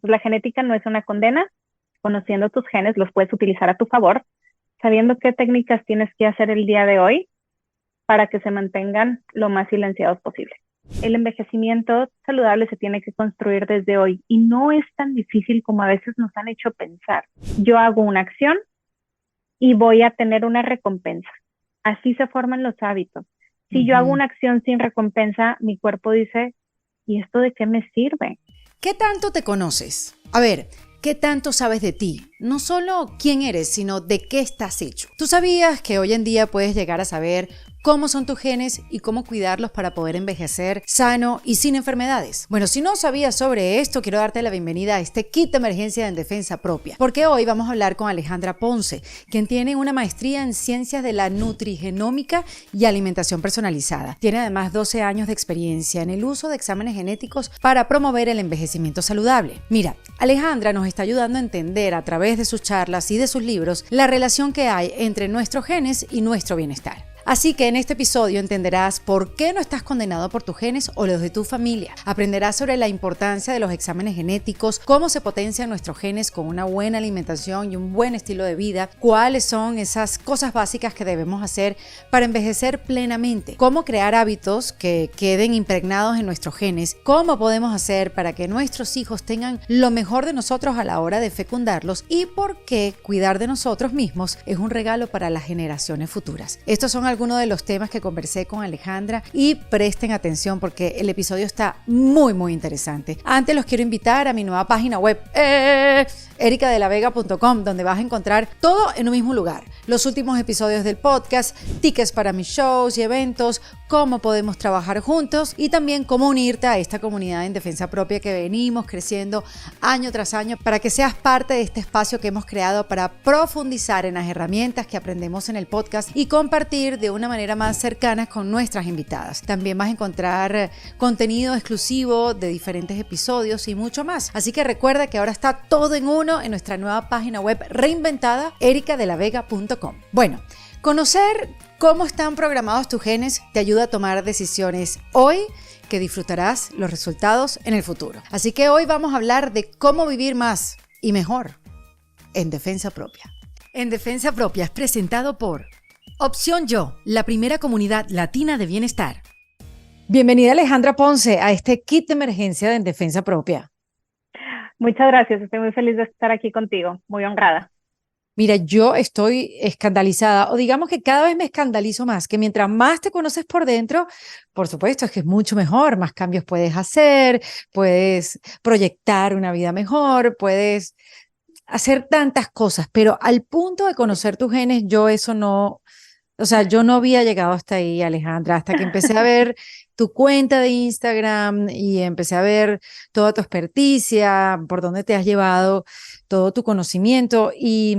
Entonces, la genética no es una condena. Conociendo tus genes, los puedes utilizar a tu favor, sabiendo qué técnicas tienes que hacer el día de hoy para que se mantengan lo más silenciados posible. El envejecimiento saludable se tiene que construir desde hoy y no es tan difícil como a veces nos han hecho pensar. Yo hago una acción y voy a tener una recompensa. Así se forman los hábitos. Si yo hago una acción sin recompensa, mi cuerpo dice, ¿y esto de qué me sirve? ¿Qué tanto te conoces? A ver, ¿qué tanto sabes de ti? No solo quién eres, sino de qué estás hecho. ¿Tú sabías que hoy en día puedes llegar a saber cómo son tus genes y cómo cuidarlos para poder envejecer sano y sin enfermedades? Bueno, si no sabías sobre esto, quiero darte la bienvenida a este kit de emergencia en defensa propia, porque hoy vamos a hablar con Alejandra Ponce, quien tiene una maestría en ciencias de la nutrigenómica y alimentación personalizada. Tiene además 12 años de experiencia en el uso de exámenes genéticos para promover el envejecimiento saludable. Mira, Alejandra nos está ayudando a entender a través de sus charlas y de sus libros la relación que hay entre nuestros genes y nuestro bienestar. Así que en este episodio entenderás por qué no estás condenado por tus genes o los de tu familia. Aprenderás sobre la importancia de los exámenes genéticos, cómo se potencian nuestros genes con una buena alimentación y un buen estilo de vida, cuáles son esas cosas básicas que debemos hacer para envejecer plenamente, cómo crear hábitos que queden impregnados en nuestros genes, cómo podemos hacer para que nuestros hijos tengan lo mejor de nosotros a la hora de fecundarlos y por qué cuidar de nosotros mismos es un regalo para las generaciones futuras. Estos son algunos de los temas que conversé con Alejandra y presten atención porque el episodio está muy interesante. Antes los quiero invitar a mi nueva página web ericadelavega.com, donde vas a encontrar todo en un mismo lugar: los últimos episodios del podcast, tickets para mis shows y eventos, cómo podemos trabajar juntos y también cómo unirte a esta comunidad en defensa propia que venimos creciendo año tras año para que seas parte de este espacio que hemos creado para profundizar en las herramientas que aprendemos en el podcast y compartir de una manera más cercana con nuestras invitadas. También vas a encontrar contenido exclusivo de diferentes episodios y mucho más. Así que recuerda que ahora está todo en uno en nuestra nueva página web reinventada, ericadelavega.com. Bueno, conocer cómo están programados tus genes te ayuda a tomar decisiones hoy que disfrutarás los resultados en el futuro. Así que hoy vamos a hablar de cómo vivir más y mejor en defensa propia. En defensa propia es presentado por Opción Yo, la primera comunidad latina de bienestar. Bienvenida Alejandra Ponce a este kit de emergencia de En Defensa Propia. Muchas gracias, estoy muy feliz de estar aquí contigo, muy honrada. Mira, yo estoy escandalizada, o digamos que cada vez me escandalizo más, que mientras más te conoces por dentro, por supuesto es que es mucho mejor, más cambios puedes hacer, puedes proyectar una vida mejor, puedes hacer tantas cosas, pero al punto de conocer tus genes, yo eso no. O sea, yo no había llegado hasta ahí, Alejandra, hasta que empecé a ver tu cuenta de Instagram y empecé a ver toda tu experticia, por dónde te has llevado todo tu conocimiento y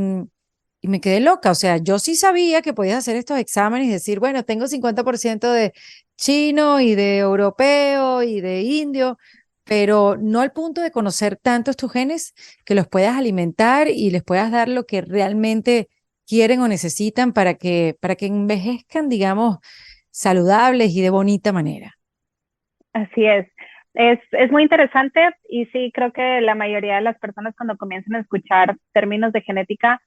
me quedé loca. O sea, yo sí sabía que podías hacer estos exámenes y decir, bueno, tengo 50% de chino y de europeo y de indio, pero no al punto de conocer tantos tus genes que los puedas alimentar y les puedas dar lo que realmente quieren o necesitan para que envejezcan, digamos, saludables y de bonita manera. Así es muy interesante y sí, creo que la mayoría de las personas cuando comienzan a escuchar términos de genética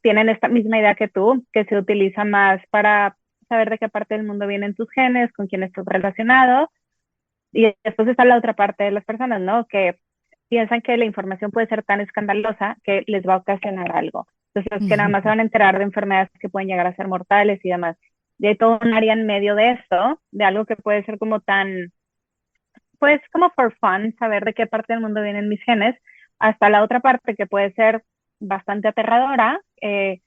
tienen esta misma idea que tú, que se utiliza más para saber de qué parte del mundo vienen tus genes, con quién estás relacionado. Y después está la otra parte de las personas, ¿no? Que piensan que la información puede ser tan escandalosa que les va a ocasionar algo. Entonces, que nada más se van a enterar de enfermedades que pueden llegar a ser mortales y demás. Y hay todo un área en medio de esto, de algo que puede ser como tan, pues como for fun, saber de qué parte del mundo vienen mis genes, hasta la otra parte que puede ser bastante aterradora, que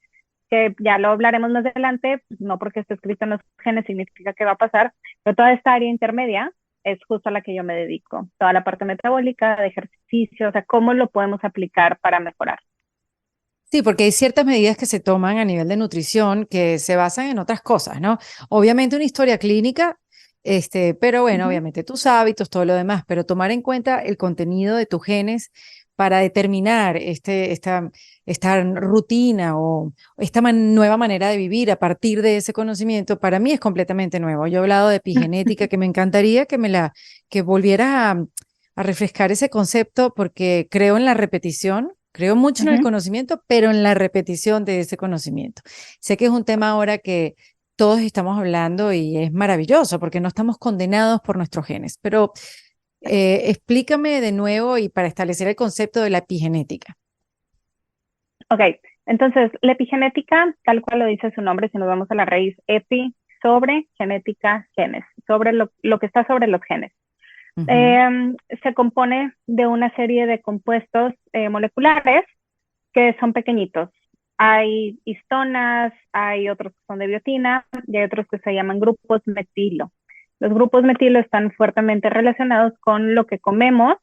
ya lo hablaremos más adelante, no porque esté escrito en los genes significa que va a pasar, pero toda esta área intermedia es justo a la que yo me dedico. Toda la parte metabólica, de ejercicio, o sea, cómo lo podemos aplicar para mejorar. Sí, porque hay ciertas medidas que se toman a nivel de nutrición que se basan en otras cosas, ¿no? Obviamente una historia clínica, pero bueno, obviamente tus hábitos, todo lo demás, pero tomar en cuenta el contenido de tus genes para determinar esta rutina o esta nueva manera de vivir a partir de ese conocimiento, para mí es completamente nuevo. Yo he hablado de epigenética, que me encantaría que volvieras a refrescar ese concepto porque creo en la repetición, creo mucho en el Ujú. conocimiento, pero en la repetición de ese conocimiento. Sé que es un tema ahora que todos estamos hablando y es maravilloso porque no estamos condenados por nuestros genes, pero explícame de nuevo y para establecer el concepto de la epigenética. Ok, entonces la epigenética, tal cual lo dice su nombre, si nos vamos a la raíz epi, sobre, genética, genes, sobre lo que está sobre los genes. Ujú. Eh, Se compone de una serie de compuestos moleculares que son pequeñitos. Hay histonas, hay otros que son de biotina y hay otros que se llaman grupos metilo. Los grupos metilo están fuertemente relacionados con lo que comemos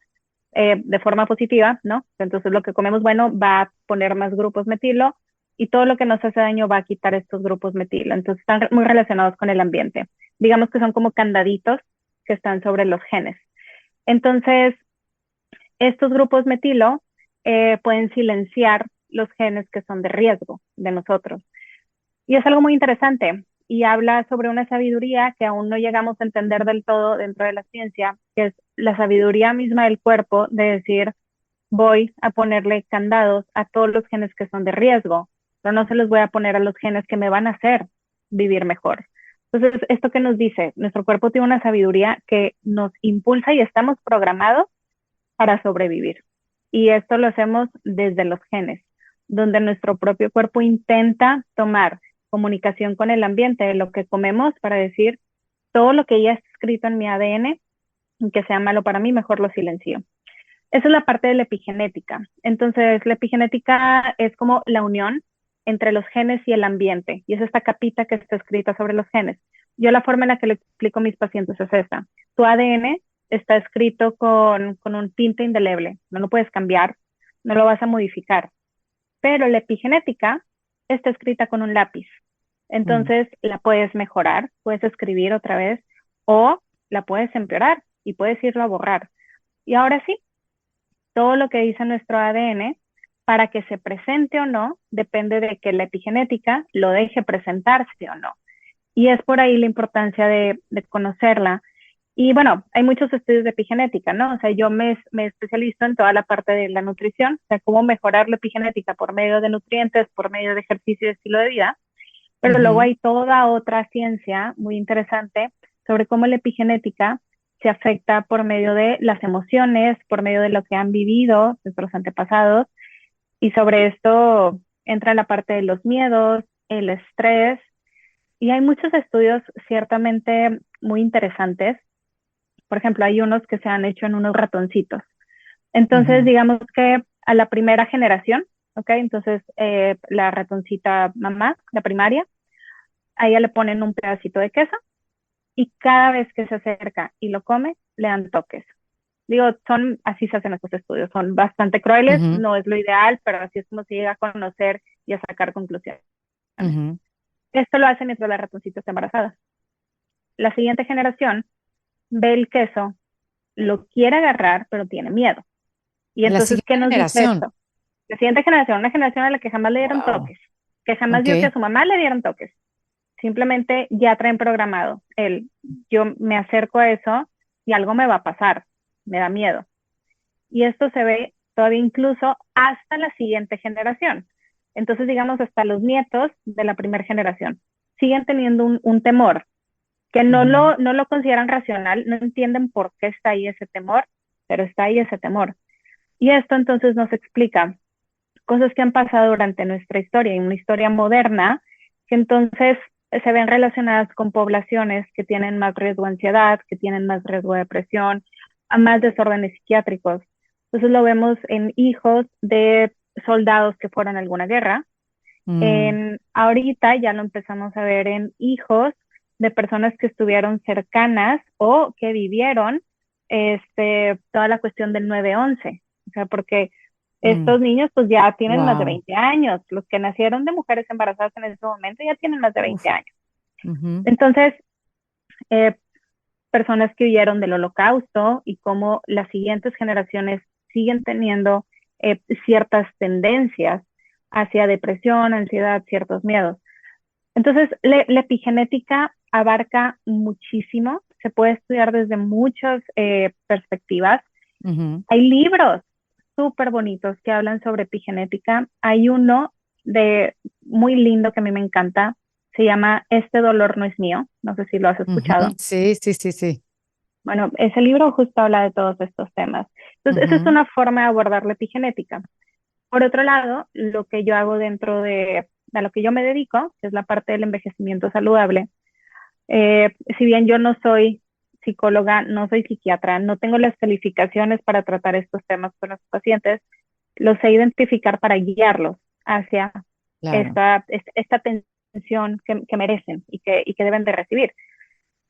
de forma positiva, ¿no? Entonces lo que comemos bueno va a poner más grupos metilo y todo lo que nos hace daño va a quitar estos grupos metilo. Entonces están muy relacionados con el ambiente. Digamos que son como candaditos que están sobre los genes. Entonces, estos grupos metilo pueden silenciar los genes que son de riesgo de nosotros. Y es algo muy interesante y habla sobre una sabiduría que aún no llegamos a entender del todo dentro de la ciencia, que es la sabiduría misma del cuerpo de decir, voy a ponerle candados a todos los genes que son de riesgo, pero no se los voy a poner a los genes que me van a hacer vivir mejor. Entonces, esto que nos dice, nuestro cuerpo tiene una sabiduría que nos impulsa y estamos programados para sobrevivir. Y esto lo hacemos desde los genes, donde nuestro propio cuerpo intenta tomar comunicación con el ambiente de lo que comemos para decir todo lo que ya está escrito en mi ADN, que sea malo para mí, mejor lo silencio. Esa es la parte de la epigenética. Entonces, la epigenética es como la unión entre los genes y el ambiente, y es esta capita que está escrita sobre los genes. Yo la forma en la que le explico a mis pacientes es esta. Tu ADN está escrito con un tinte indeleble, no lo puedes cambiar, no lo vas a modificar, pero la epigenética está escrita con un lápiz. Mm. Entonces, la puedes mejorar, puedes escribir otra vez, o la puedes empeorar y puedes irlo a borrar. Y ahora sí, todo lo que dice nuestro ADN, para que se presente o no, depende de que la epigenética lo deje presentarse o no. Y es por ahí la importancia de conocerla. Y bueno, hay muchos estudios de epigenética, ¿no? O sea, yo me especializo en toda la parte de la nutrición, o sea, cómo mejorar la epigenética por medio de nutrientes, por medio de ejercicio y estilo de vida. Pero luego Ujú. hay toda otra ciencia muy interesante sobre cómo la epigenética se afecta por medio de las emociones, por medio de lo que han vivido nuestros antepasados. Y sobre esto entra la parte de los miedos, el estrés. Y hay muchos estudios ciertamente muy interesantes. Por ejemplo, hay unos que se han hecho en unos ratoncitos. Entonces, Ujú. digamos que a la primera generación, ¿ok? Entonces, la ratoncita mamá, la primaria, a ella le ponen un pedacito de queso y cada vez que se acerca y lo come, le dan toques. Digo, así se hacen estos estudios, son bastante crueles, Ujú. no es lo ideal, pero así es como se llega a conocer y a sacar conclusiones. Ujú. Esto lo hace mientras la ratoncita está embarazada. La siguiente generación ve el queso, lo quiere agarrar, pero tiene miedo. Y La entonces, ¿qué siguiente nos dice generación. esto? La siguiente generación, una generación a la que jamás le dieron Wow. toques, que jamás vio que a Ok. su mamá le dieron toques. Simplemente ya traen programado yo me acerco a eso y algo me va a pasar, me da miedo. Y esto se ve todavía incluso hasta la siguiente generación. Entonces, digamos, hasta los nietos de la primera generación siguen teniendo un temor que Ujú. no lo consideran racional, no entienden por qué está ahí ese temor, pero está ahí ese temor. Y esto entonces nos explica cosas que han pasado durante nuestra historia y una historia moderna, que entonces se ven relacionadas con poblaciones que tienen más riesgo de ansiedad, que tienen más riesgo de depresión, a más desórdenes psiquiátricos. Entonces lo vemos en hijos de soldados que fueron a alguna guerra. Mm. Ahorita ya lo empezamos a ver en hijos de personas que estuvieron cercanas o que vivieron toda la cuestión del 9/11. O sea, porque Mm. estos niños pues ya tienen más de Wow. 20 años. Los que nacieron de mujeres embarazadas en ese momento ya tienen más de Uf. 20 años. Ujú. Entonces, eh, personas que huyeron del holocausto y cómo las siguientes generaciones siguen teniendo ciertas tendencias hacia depresión, ansiedad, ciertos miedos. Entonces, la epigenética abarca muchísimo, se puede estudiar desde muchas perspectivas Ujú. Hay libros súper bonitos que hablan sobre epigenética. Hay uno de muy lindo que a mí me encanta. Se llama Este dolor no es mío. No sé si lo has Ujú. escuchado. Sí, sí, sí, sí. Bueno, ese libro justo habla de todos estos temas. Entonces, esa es Ujú. una forma de abordar la epigenética. Por otro lado, lo que yo hago dentro de a lo que yo me dedico, que es la parte del envejecimiento saludable, si bien yo no soy psicóloga, no soy psiquiatra, no tengo las calificaciones para tratar estos temas con los pacientes, los sé identificar para guiarlos hacia Claro. esta atención que merecen y que deben de recibir.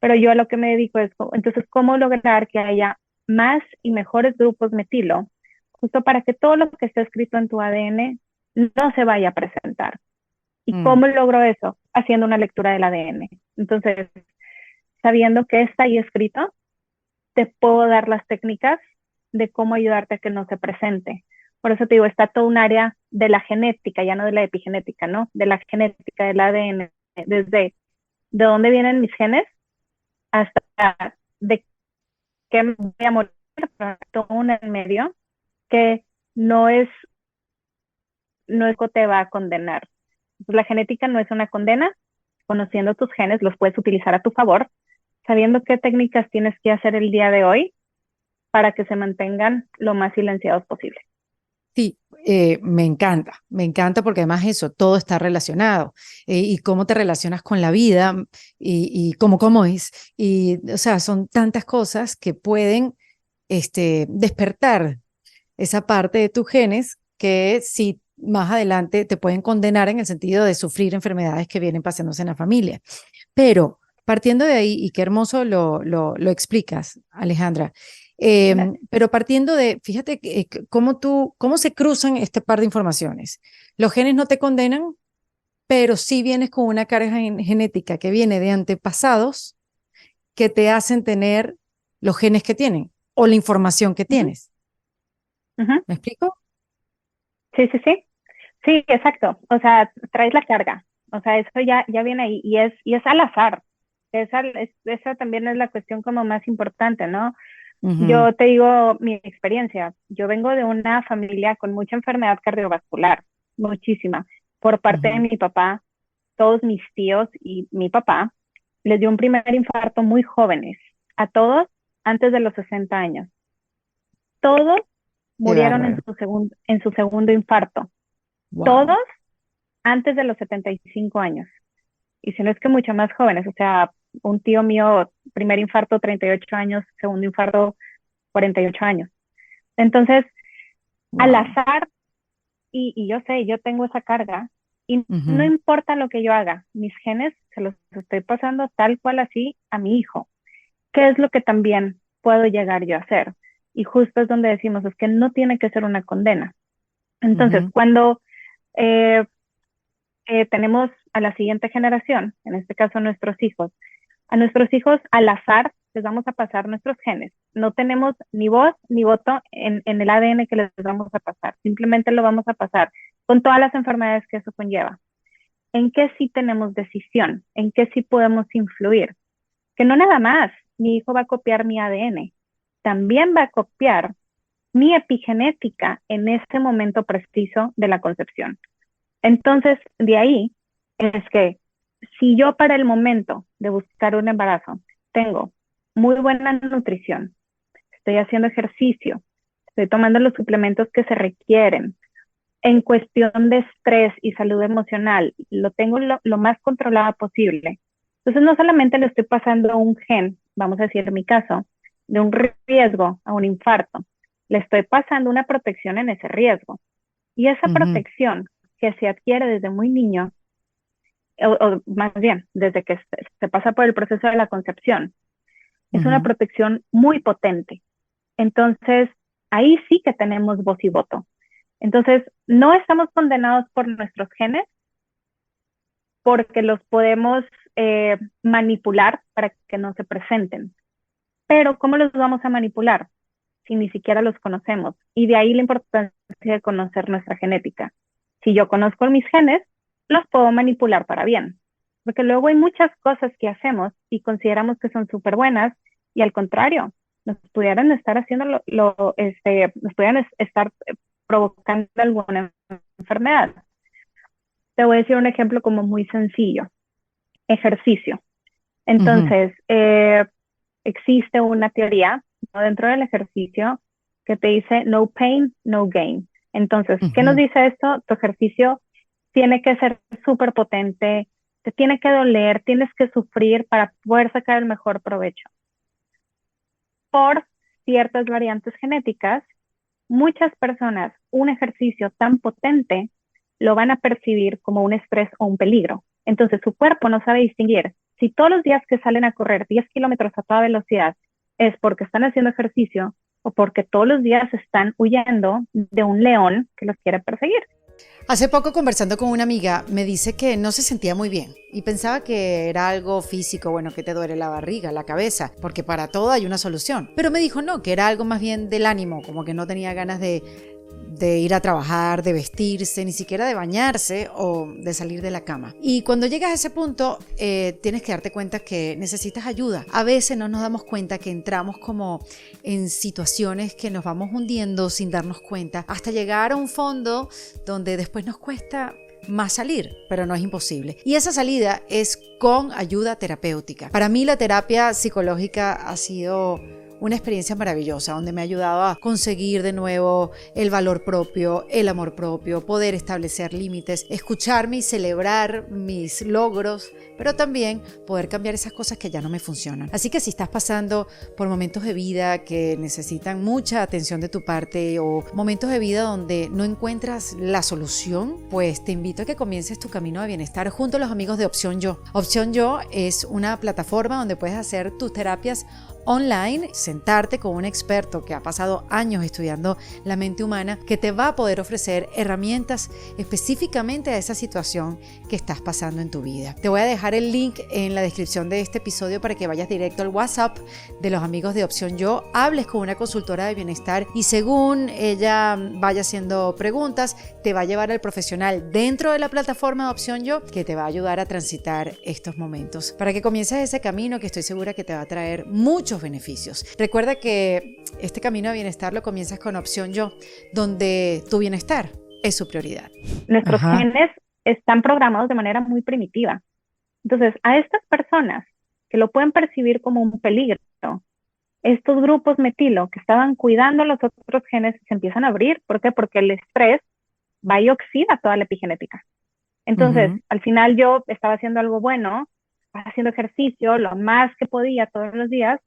Pero yo a lo que me dedico es, entonces, ¿cómo lograr que haya más y mejores grupos metilo? Justo para que todo lo que está escrito en tu ADN no se vaya a presentar. ¿Y Mm. cómo logro eso? Haciendo una lectura del ADN. Entonces, sabiendo que está ahí escrito, te puedo dar las técnicas de cómo ayudarte a que no se presente. Por eso te digo, está todo un área de la genética, ya no de la epigenética, ¿no? De la genética del ADN, desde de dónde vienen mis genes hasta de qué me voy a morir, todo un en medio que no es, no es que te va a condenar. Entonces, la genética no es una condena, conociendo tus genes los puedes utilizar a tu favor, sabiendo qué técnicas tienes que hacer el día de hoy para que se mantengan lo más silenciados posible. Sí, me encanta porque además eso, todo está relacionado y cómo te relacionas con la vida y cómo comes y, o sea, son tantas cosas que pueden despertar esa parte de tus genes que sí más adelante te pueden condenar en el sentido de sufrir enfermedades que vienen pasándose en la familia. Pero partiendo de ahí, y qué hermoso lo explicas, Alejandra, pero partiendo de, fíjate cómo se cruzan este par de informaciones. Los genes no te condenan, pero sí vienes con una carga genética que viene de antepasados que te hacen tener los genes que tienen o la información que Uh -huh, tienes. uh -huh. ¿Me explico? Sí, sí, sí. Sí, exacto. O sea, traes la carga. O sea, eso ya viene ahí y es al azar. Esa también es la cuestión como más importante, ¿no? Ujú. Yo te digo mi experiencia. Yo vengo de una familia con mucha enfermedad cardiovascular, muchísima. Por parte de Ujú. mi papá, todos mis tíos y mi papá les dio un primer infarto muy jóvenes. A todos antes de los 60 años. Todos Qué murieron bárbaro. en su segundo infarto. Todos Wow. antes de los 75 años. Y si no es que mucho más jóvenes, o sea, un tío mío, primer infarto 38 años, segundo infarto 48 años. Entonces, al Wow. azar, y yo sé, yo tengo esa carga, y no Ujú. importa lo que yo haga, mis genes se los estoy pasando tal cual así a mi hijo. ¿Qué es lo que también puedo llegar yo a hacer? Y justo es donde decimos, es que no tiene que ser una condena. Entonces, Ujú. cuando eh, tenemos a la siguiente generación, en este caso nuestros hijos, a nuestros hijos al azar les vamos a pasar nuestros genes. No tenemos ni voz ni voto en el ADN que les vamos a pasar. Simplemente lo vamos a pasar con todas las enfermedades que eso conlleva. ¿En qué sí tenemos decisión? ¿En qué sí podemos influir? Que no nada más mi hijo va a copiar mi ADN, también va a copiar mi epigenética en este momento preciso de la concepción. Entonces, de ahí es que si yo para el momento de buscar un embarazo tengo muy buena nutrición, estoy haciendo ejercicio, estoy tomando los suplementos que se requieren, en cuestión de estrés y salud emocional, lo tengo lo más controlada posible. Entonces, no solamente le estoy pasando un gen, vamos a decir en mi caso, de un riesgo a un infarto, le estoy pasando una protección en ese riesgo. Y esa Ujú. protección que se adquiere desde muy niño, o más bien, desde que se pasa por el proceso de la concepción, es una Ujú. protección muy potente. Entonces, ahí sí que tenemos voz y voto. Entonces, no estamos condenados por nuestros genes porque los podemos manipular para que no se presenten. Pero, ¿cómo los vamos a manipular si ni siquiera los conocemos? Y de ahí la importancia de conocer nuestra genética. Si yo conozco mis genes, los puedo manipular para bien. Porque luego hay muchas cosas que hacemos y consideramos que son súper buenas y al contrario, nos pudieran estar haciendo nos pudieran estar provocando alguna enfermedad. Te voy a decir un ejemplo como muy sencillo. Ejercicio. Entonces, existe una teoría, ¿no?, dentro del ejercicio que te dice no pain, no gain. Entonces, ¿qué nos dice esto? Tu ejercicio tiene que ser súper potente, te tiene que doler, tienes que sufrir para poder sacar el mejor provecho. Por ciertas variantes genéticas, muchas personas, un ejercicio tan potente lo van a percibir como un estrés o un peligro. Entonces, su cuerpo no sabe distinguir si todos los días que salen a correr 10 kilómetros a toda velocidad es porque están haciendo ejercicio o porque todos los días están huyendo de un león que los quiere perseguir. Hace poco, conversando con una amiga, me dice que no se sentía muy bien y pensaba que era algo físico, bueno, que te duele la barriga, la cabeza, porque para todo hay una solución. Pero me dijo no, que era algo más bien del ánimo, como que no tenía ganas de ir a trabajar, de vestirse, ni siquiera de bañarse o de salir de la cama. Y cuando llegas a ese punto, tienes que darte cuenta que necesitas ayuda. A veces no nos damos cuenta que entramos como en situaciones que nos vamos hundiendo sin darnos cuenta, hasta llegar a un fondo donde después nos cuesta más salir, pero no es imposible. Y esa salida es con ayuda terapéutica. Para mí la terapia psicológica ha sido una experiencia maravillosa donde me ha ayudado a conseguir de nuevo el valor propio, el amor propio, poder establecer límites, escucharme y celebrar mis logros, pero también poder cambiar esas cosas que ya no me funcionan. Así que si estás pasando por momentos de vida que necesitan mucha atención de tu parte o momentos de vida donde no encuentras la solución, pues te invito a que comiences tu camino de bienestar junto a los amigos de Opción Yo. Opción Yo es una plataforma donde puedes hacer tus terapias online, sentarte con un experto que ha pasado años estudiando la mente humana, que te va a poder ofrecer herramientas específicamente a esa situación que estás pasando en tu vida. Te voy a dejar el link en la descripción de este episodio para que vayas directo al WhatsApp de los amigos de Opción Yo, hables con una consultora de bienestar y según ella vaya haciendo preguntas, te va a llevar al profesional dentro de la plataforma de Opción Yo que te va a ayudar a transitar estos momentos para que comiences ese camino que estoy segura que te va a traer muchos beneficios. Recuerda que este camino de bienestar lo comienzas con Opción Yo, donde tu bienestar es su prioridad. Nuestros genes están programados de manera muy primitiva. Entonces, a estas personas que lo pueden percibir como un peligro, estos grupos metilo que estaban cuidando los otros genes se empiezan a abrir. ¿Por qué? Porque el estrés va y oxida toda la epigenética. Entonces, al final yo estaba haciendo algo bueno, haciendo ejercicio lo más que podía todos los días.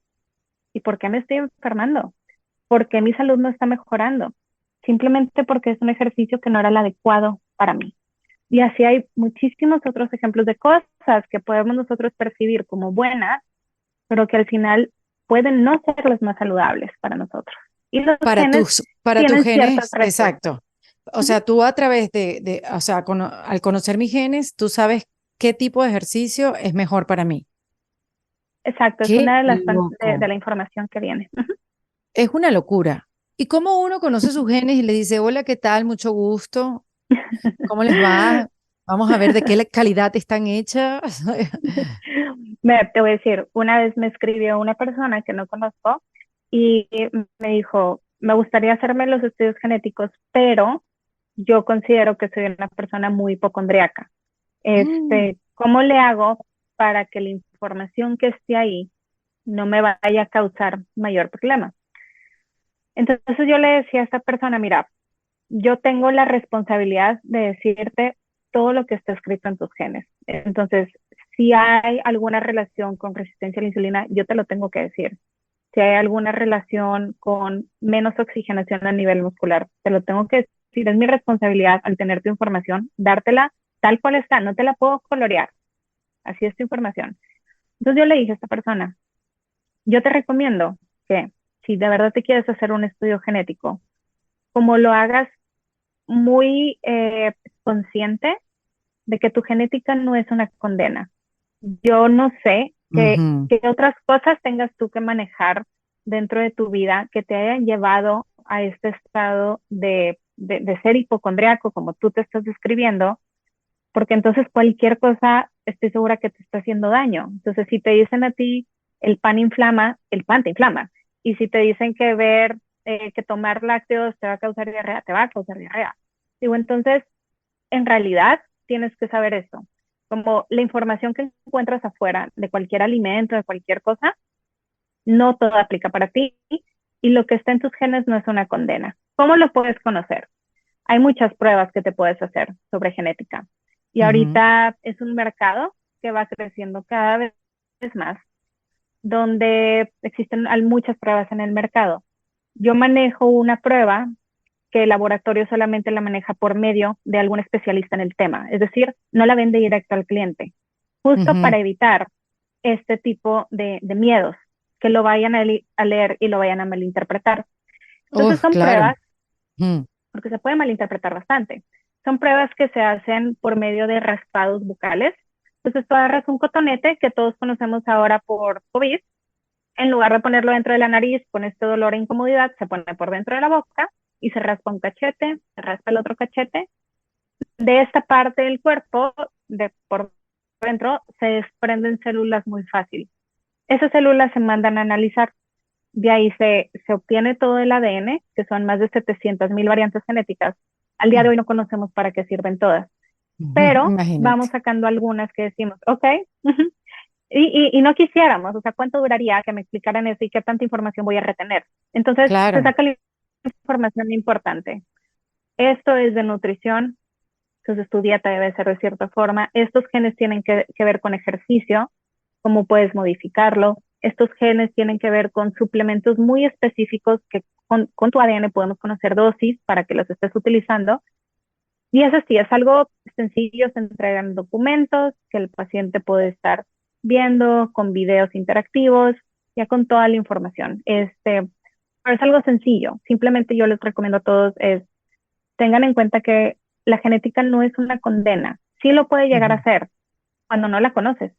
¿Y por qué me estoy enfermando? ¿Por qué mi salud no está mejorando? Simplemente porque es un ejercicio que no era el adecuado para mí. Y así hay muchísimos otros ejemplos de cosas que podemos nosotros percibir como buenas, pero que al final pueden no ser las más saludables para nosotros. Y los para tus genes, exacto. O sea, tú a través al conocer mis genes, tú sabes qué tipo de ejercicio es mejor para mí. Exacto, es una de las de la información que viene. Es una locura. ¿Y cómo uno conoce sus genes y le dice, hola, ¿qué tal? Mucho gusto. ¿Cómo les va? Vamos a ver de qué calidad están hechas. Te voy a decir, una vez me escribió una persona que no conozco y me dijo, me gustaría hacerme los estudios genéticos, pero yo considero que soy una persona muy hipocondríaca. ¿Cómo le hago para que la información que esté ahí no me vaya a causar mayor problema? Entonces yo le decía a esta persona, mira, yo tengo la responsabilidad de decirte todo lo que está escrito en tus genes. Entonces, si hay alguna relación con resistencia a la insulina, yo te lo tengo que decir. Si hay alguna relación con menos oxigenación a nivel muscular, te lo tengo que decir. Es mi responsabilidad al tener tu información, dártela tal cual está, no te la puedo colorear. Así es tu información. Entonces yo le dije a esta persona, yo te recomiendo que si de verdad te quieres hacer un estudio genético, como lo hagas muy consciente de que tu genética no es una condena. Yo no sé qué otras cosas tengas tú que manejar dentro de tu vida que te hayan llevado a este estado de ser hipocondriaco, como tú te estás describiendo, porque entonces cualquier cosa estoy segura que te está haciendo daño. Entonces, si te dicen a ti, el pan inflama, el pan te inflama. Y si te dicen que que tomar lácteos te va a causar diarrea, te va a causar diarrea. Digo, entonces, en realidad tienes que saber esto. Como la información que encuentras afuera de cualquier alimento, de cualquier cosa, no todo aplica para ti y lo que está en tus genes no es una condena. ¿Cómo lo puedes conocer? Hay muchas pruebas que te puedes hacer sobre genética y Ujú. ahorita es un mercado que va creciendo cada vez más, donde existen muchas pruebas en el mercado. Yo manejo una prueba que el laboratorio solamente la maneja por medio de algún especialista en el tema, es decir, no la vende directo al cliente, justo Ujú. para evitar este tipo de miedos, que lo vayan a leer y lo vayan a malinterpretar. Entonces Uf, son claro. pruebas, Mm. porque se puede malinterpretar bastante, son pruebas que se hacen por medio de raspados bucales. Entonces tú agarras un cotonete que todos conocemos ahora por COVID, en lugar de ponerlo dentro de la nariz con este dolor e incomodidad, se pone por dentro de la boca y se raspa un cachete, se raspa el otro cachete. De esta parte del cuerpo, de por dentro, se desprenden células muy fácil. Esas células se mandan a analizar. De ahí se obtiene todo el ADN, que son más de 700,000 variantes genéticas. Al día de hoy no conocemos para qué sirven todas, Ujú. pero vamos Imagínate. sacando algunas que decimos, ok, y no quisiéramos, o sea, ¿cuánto duraría que me explicaran eso y qué tanta información voy a retener? Entonces, se Claro. saca la información importante. Esto es de nutrición, entonces tu dieta debe ser de cierta forma. Estos genes tienen que ver con ejercicio, cómo puedes modificarlo. Estos genes tienen que ver con suplementos muy específicos que con tu ADN podemos conocer dosis para que los estés utilizando. Y eso sí, es algo sencillo, se entregan documentos que el paciente puede estar viendo con videos interactivos, ya con toda la información. Pero es algo sencillo. Simplemente yo les recomiendo a todos es tengan en cuenta que la genética no es una condena. Sí lo puede llegar Ujú. a ser cuando no la conoces.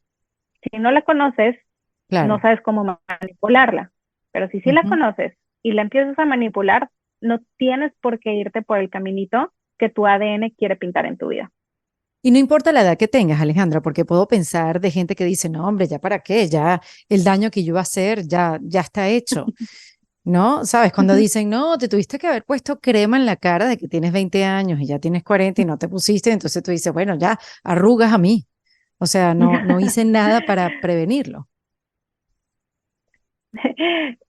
Si no la conoces, no Claro. sabes cómo manipularla. Pero si sí la Ujú. conoces y la empiezas a manipular, no tienes por qué irte por el caminito que tu ADN quiere pintar en tu vida. Y no importa la edad que tengas, Alejandra, porque puedo pensar de gente que dice, no, hombre, ya para qué, ya el daño que yo iba a hacer ya está hecho, ¿no? ¿Sabes? Cuando dicen, no, te tuviste que haber puesto crema en la cara de que tienes 20 años y ya tienes 40 y no te pusiste, entonces tú dices, bueno, ya arrugas a mí. O sea, no hice nada para prevenirlo.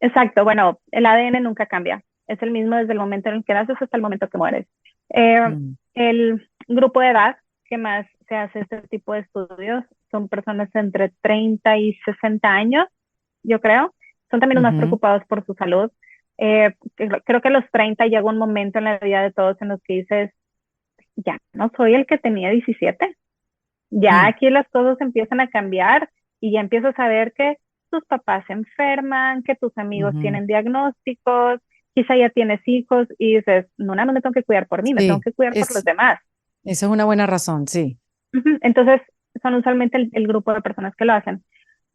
Exacto, bueno, el ADN nunca cambia. Es el mismo desde el momento en el que naces hasta el momento que mueres. Eh, Mm. el grupo de edad que más se hace este tipo de estudios son personas entre 30 y 60 años, yo creo. Son también los más Ujú. preocupados por su salud. Creo que a los 30 llega un momento en la vida de todos en los que dices, ya no soy el que tenía 17. Ya Mm. aquí las cosas empiezan a cambiar y ya empiezas a ver que tus papás se enferman, que tus amigos Ujú. tienen diagnósticos, quizá ya tienes hijos y dices, no, nada más me tengo que cuidar por mí, me tengo Sí, que cuidar por los demás. esa es una buena razón, sí. Entonces, son usualmente el grupo de personas que lo hacen.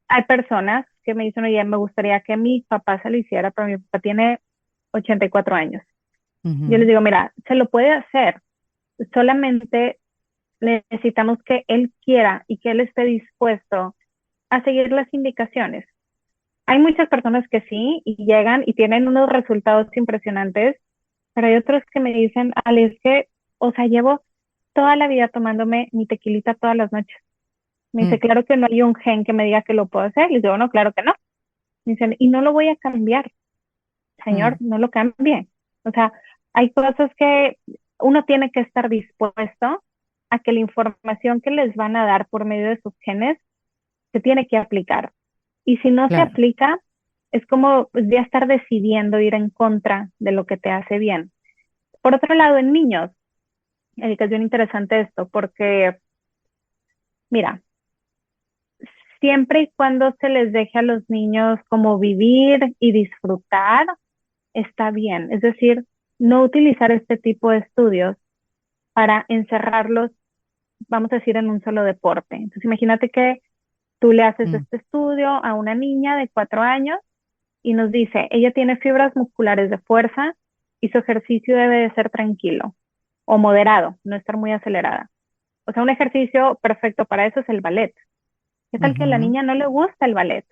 Hay personas que me dicen, oye, me gustaría que mi papá se lo hiciera, pero mi papá tiene 84 años. Yo les Ujú. digo, mira, se lo puede hacer, solamente necesitamos que él quiera y que él esté dispuesto a seguir las indicaciones. Hay muchas personas que sí y llegan y tienen unos resultados impresionantes, pero hay otros que me dicen, Ale, es que, o sea, llevo toda la vida tomándome mi tequilita todas las noches. Me dice, Mm. claro que no hay un gen que me diga que lo puedo hacer. Les digo, no, claro que no. Me dicen, y no lo voy a cambiar, señor, Mm. no lo cambie. O sea, hay cosas que uno tiene que estar dispuesto a que la información que les van a dar por medio de sus genes se tiene que aplicar. Y si no se Claro. aplica, es como pues, ya estar decidiendo ir en contra de lo que te hace bien. Por otro lado, en niños, es bien interesante esto, porque, mira, siempre y cuando se les deje a los niños como vivir y disfrutar, está bien. Es decir, no utilizar este tipo de estudios para encerrarlos, vamos a decir, en un solo deporte. Entonces, imagínate que tú le haces Mm. este estudio a una niña de 4 años y nos dice, ella tiene fibras musculares de fuerza y su ejercicio debe de ser tranquilo o moderado, no estar muy acelerada. O sea, un ejercicio perfecto para eso es el ballet. ¿Qué tal que a la Ujú. niña no le gusta el ballet?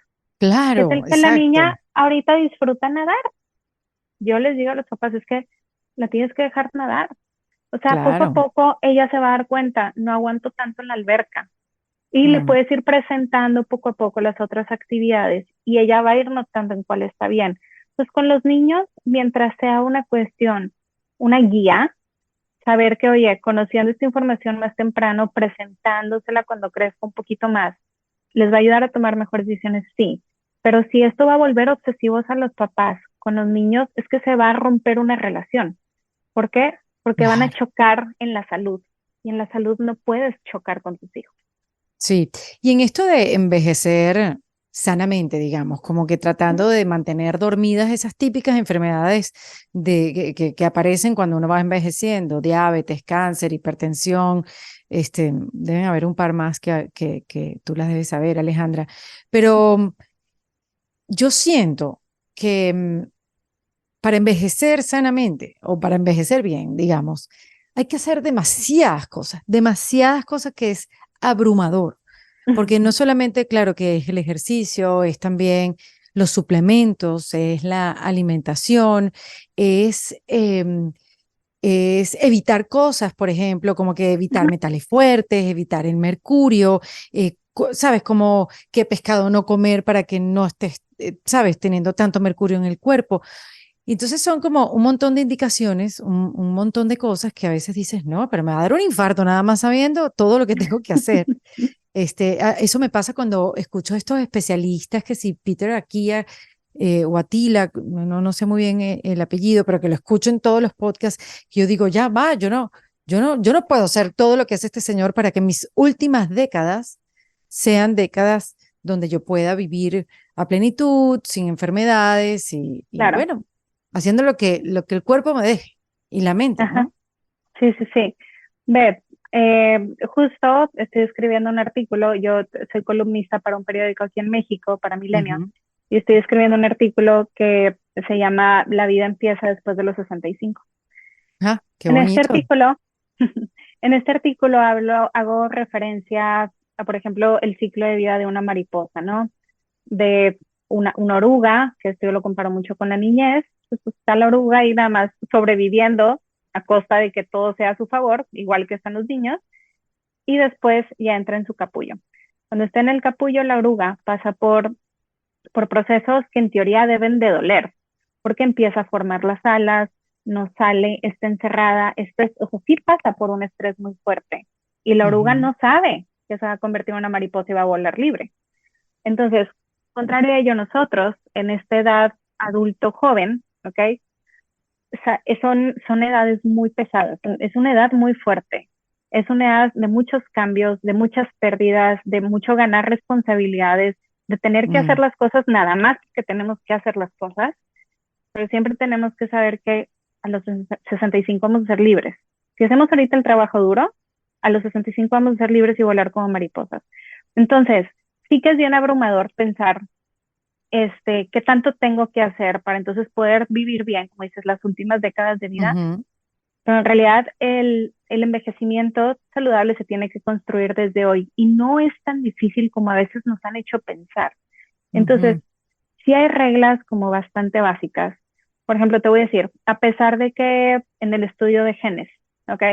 ¿Qué Claro, tal que la exacto, niña ahorita disfruta nadar? Yo les digo a los papás, es que la tienes que dejar nadar. O sea, poco a claro. poco ella se va a dar cuenta, no aguanto tanto en la alberca. Y le Mm, puedes ir presentando poco a poco las otras actividades y ella va a ir notando en cuál está bien. Pues con los niños, mientras sea una cuestión, una guía, saber que, oye, conociendo esta información más temprano, presentándosela cuando crezca un poquito más, les va a ayudar a tomar mejores decisiones, sí. Pero si esto va a volver obsesivos a los papás con los niños, es que se va a romper una relación. ¿Por qué? Porque van a claro. chocar en la salud. Y en la salud no puedes chocar con tus hijos. Sí, y en esto de envejecer sanamente, digamos, como que tratando de mantener dormidas esas típicas enfermedades que aparecen cuando uno va envejeciendo, diabetes, cáncer, hipertensión, deben haber un par más que tú las debes saber, Alejandra, pero yo siento que para envejecer sanamente o para envejecer bien, digamos, hay que hacer demasiadas cosas que es abrumador, porque no solamente, claro, que es el ejercicio, es también los suplementos, es la alimentación, es, es evitar cosas, por ejemplo, como que evitar metales fuertes, evitar el mercurio, sabes, como qué pescado no comer para que no estés, sabes, teniendo tanto mercurio en el cuerpo. Y entonces son como un montón de indicaciones, un montón de cosas que a veces dices, no, pero me va a dar un infarto nada más sabiendo todo lo que tengo que hacer. Eso me pasa cuando escucho a estos especialistas que si Peter Akia o Atila, no sé muy bien el apellido, pero que lo escucho en todos los podcasts, que yo digo, ya va, yo no puedo hacer todo lo que hace este señor para que mis últimas décadas sean décadas donde yo pueda vivir a plenitud, sin enfermedades y Claro. bueno, haciendo lo que el cuerpo me deje y la mente, Ajá. ¿no? Sí, sí, sí. Ve, justo estoy escribiendo un artículo, yo soy columnista para un periódico aquí en México, para Milenio, Ujú. y estoy escribiendo un artículo que se llama La vida empieza después de los 65. Ah, qué En este bonito. artículo, en este artículo hago referencia a, por ejemplo, el ciclo de vida de una mariposa, ¿no? De una oruga, que esto yo lo comparo mucho con la niñez, pues está la oruga ahí nada más sobreviviendo a costa de que todo sea a su favor, igual que están los niños, y después ya entra en su capullo. Cuando está en el capullo, la oruga pasa por procesos que en teoría deben de doler, porque empieza a formar las alas, no sale, está encerrada, o sea, sí pasa por un estrés muy fuerte, y la oruga Ujú. no sabe que se va a convertir en una mariposa y va a volar libre. Entonces, contrario a ello, nosotros en esta edad adulto joven, ¿ok? O sea, son edades muy pesadas, es una edad muy fuerte, es una edad de muchos cambios, de muchas pérdidas, de mucho ganar responsabilidades, de tener que hacer Mm, las cosas nada más que tenemos que hacer las cosas, pero siempre tenemos que saber que a los 65 vamos a ser libres. Si hacemos ahorita el trabajo duro, a los 65 vamos a ser libres y volar como mariposas. Entonces, sí que es bien abrumador pensar qué tanto tengo que hacer para entonces poder vivir bien, como dices, las últimas décadas de vida. ujú, Pero en realidad el envejecimiento saludable se tiene que construir desde hoy y no es tan difícil como a veces nos han hecho pensar. Entonces, ujú, sí hay reglas como bastante básicas. Por ejemplo, te voy a decir, a pesar de que en el estudio de genes, ¿ok?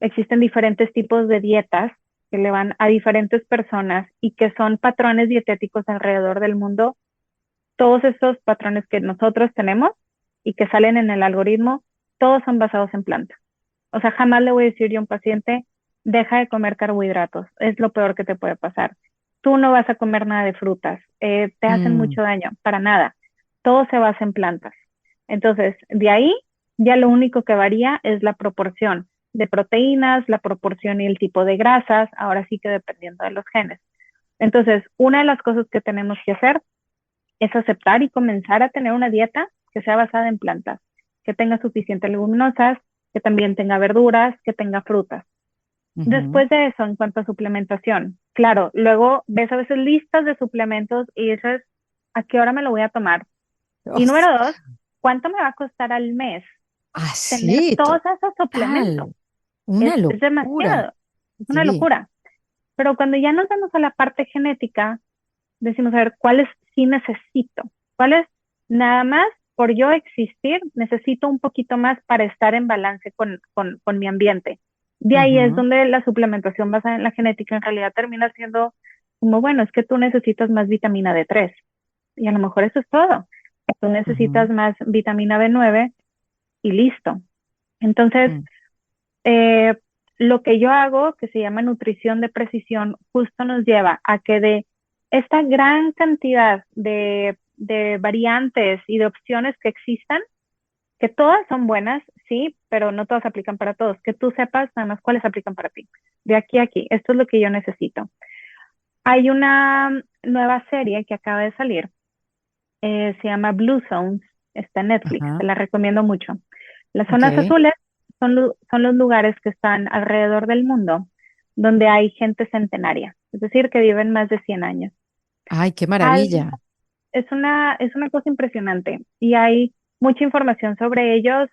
Existen diferentes tipos de dietas que le van a diferentes personas y que son patrones dietéticos alrededor del mundo, todos estos patrones que nosotros tenemos y que salen en el algoritmo, todos son basados en plantas. O sea, jamás le voy a decir yo a un paciente, deja de comer carbohidratos, es lo peor que te puede pasar. Tú no vas a comer nada de frutas, te hacen mm, mucho daño, para nada. Todo se basa en plantas. Entonces, de ahí ya lo único que varía es la proporción de proteínas, la proporción y el tipo de grasas, ahora sí que dependiendo de los genes. Entonces, una de las cosas que tenemos que hacer es aceptar y comenzar a tener una dieta que sea basada en plantas, que tenga suficientes leguminosas, que también tenga verduras, que tenga frutas. ujú. Después de eso, en cuanto a suplementación, claro, luego ves a veces listas de suplementos y dices, ¿a qué hora me lo voy a tomar? Oh, Y número dos, ¿cuánto me va a costar al mes tener así, todos esos suplementos? total. Una Es locura. demasiado, es una Sí. locura. Pero cuando ya nos vamos a la parte genética, decimos, a ver, ¿cuáles sí necesito? ¿Cuál es? Nada más por yo existir, necesito un poquito más para estar en balance con mi ambiente. De ahí es Ujú, donde la suplementación basada en la genética en realidad termina siendo como, bueno, es que tú necesitas más vitamina D3 y a lo mejor eso es todo. Tú necesitas ujú, más vitamina B9 y listo. Entonces, mm. eh, lo que yo hago, que se llama nutrición de precisión, justo nos lleva a que de esta gran cantidad de variantes y de opciones que existan, que todas son buenas, sí, pero no todas aplican para todos, que tú sepas nada más cuáles aplican para ti. De aquí a aquí, esto es lo que yo necesito. Hay una nueva serie que acaba de salir, se llama Blue Zones, está en Netflix, te Ajá, la recomiendo mucho. Las zonas ok. azules son los lugares que están alrededor del mundo donde hay gente centenaria, es decir, que viven más de 100 años. Ay, qué Al- maravilla. es una cosa impresionante y hay mucha información sobre ellos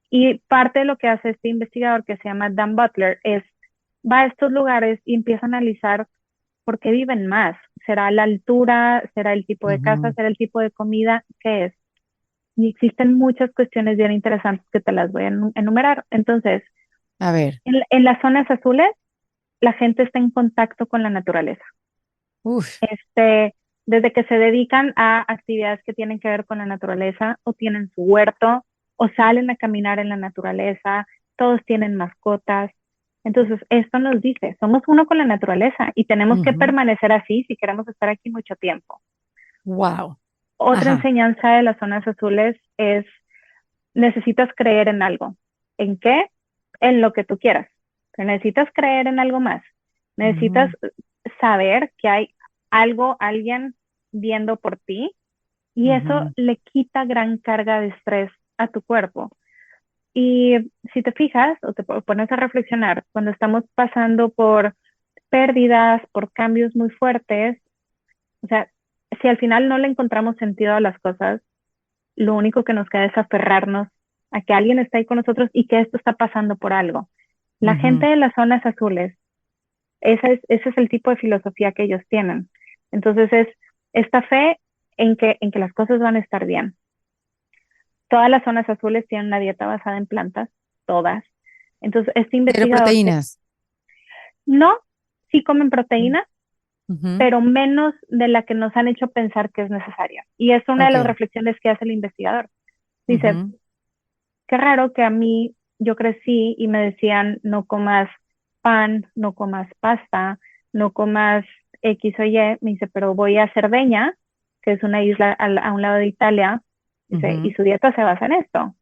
y parte de lo que hace este investigador que se llama Dan Butler es va a estos lugares y empieza a analizar por qué viven más. ¿Será la altura? ¿Será el tipo de casa? Ujú. ¿Será el tipo de comida? ¿Qué es? Y existen muchas cuestiones bien interesantes que te las voy a enumerar. Entonces, A ver, en las zonas azules, la gente está en contacto con la naturaleza. uf, Este, desde que se dedican a actividades que tienen que ver con la naturaleza, o tienen su huerto, o salen a caminar en la naturaleza, todos tienen mascotas. Entonces, esto nos dice, somos uno con la naturaleza y tenemos que ujú, permanecer así si queremos estar aquí mucho tiempo. wow. Otra Ajá. enseñanza de las zonas azules es, necesitas creer en algo. ¿En qué? En lo que tú quieras. Pero necesitas creer en algo más. Necesitas Ujú, saber que hay algo, alguien viendo por ti y eso ujú. le quita gran carga de estrés a tu cuerpo. Y si te fijas o te pones a reflexionar, cuando estamos pasando por pérdidas, por cambios muy fuertes, o sea, si al final no le encontramos sentido a las cosas, lo único que nos queda es aferrarnos a que alguien está ahí con nosotros y que esto está pasando por algo. La gente Ujú. de las zonas azules, ese es el tipo de filosofía que ellos tienen. Entonces es esta fe en que las cosas van a estar bien. Todas las zonas azules tienen una dieta basada en plantas, todas. Entonces, este Cero investigador que proteínas. no, sí comen proteína, Ujú, pero menos de la que nos han hecho pensar que es necesaria. Y es una de las ok. reflexiones que hace el investigador. Dice, Ujú, qué raro que a mí yo crecí y me decían no comas pan, no comas pasta, no comas X o Y. Me dice, pero voy a Cerdeña, que es una isla a un lado de Italia, dice, y ujú. su dieta se basa en esto.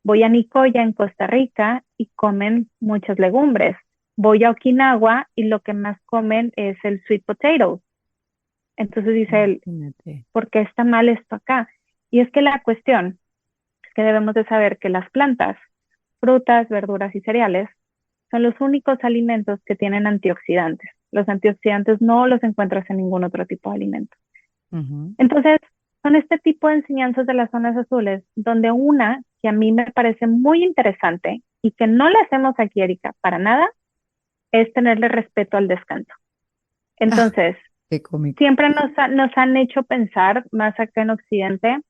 Voy a Nicoya, en Costa Rica, y comen muchas legumbres. Voy a Okinawa y lo que más comen es el sweet potato. Entonces dice él, Imagínate. ¿por qué está mal esto acá? Y es que la cuestión es que debemos de saber que las plantas, frutas, verduras y cereales son los únicos alimentos que tienen antioxidantes. Los antioxidantes no los encuentras en ningún otro tipo de alimento. Ujú. Entonces, son este tipo de enseñanzas de las zonas azules, donde una que a mí me parece muy interesante y que no le hacemos aquí, Erika, para nada, es tenerle respeto al descanso. Ah, Entonces, qué cómico. siempre nos han hecho pensar, más acá en Occidente,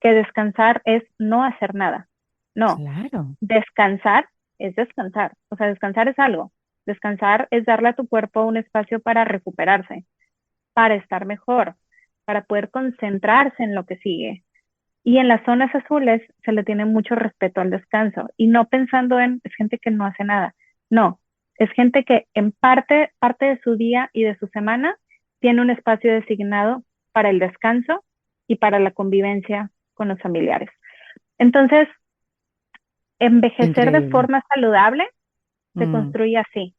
que descansar es no hacer nada. No, Claro. descansar es descansar. O sea, descansar es algo. Descansar es darle a tu cuerpo un espacio para recuperarse, para estar mejor, para poder concentrarse en lo que sigue. Y en las zonas azules se le tiene mucho respeto al descanso y no pensando en es gente que no hace nada. No, es gente que en parte de su día y de su semana tiene un espacio designado para el descanso y para la convivencia con los familiares. Entonces, envejecer de Increíble. forma saludable se Mm. construye así,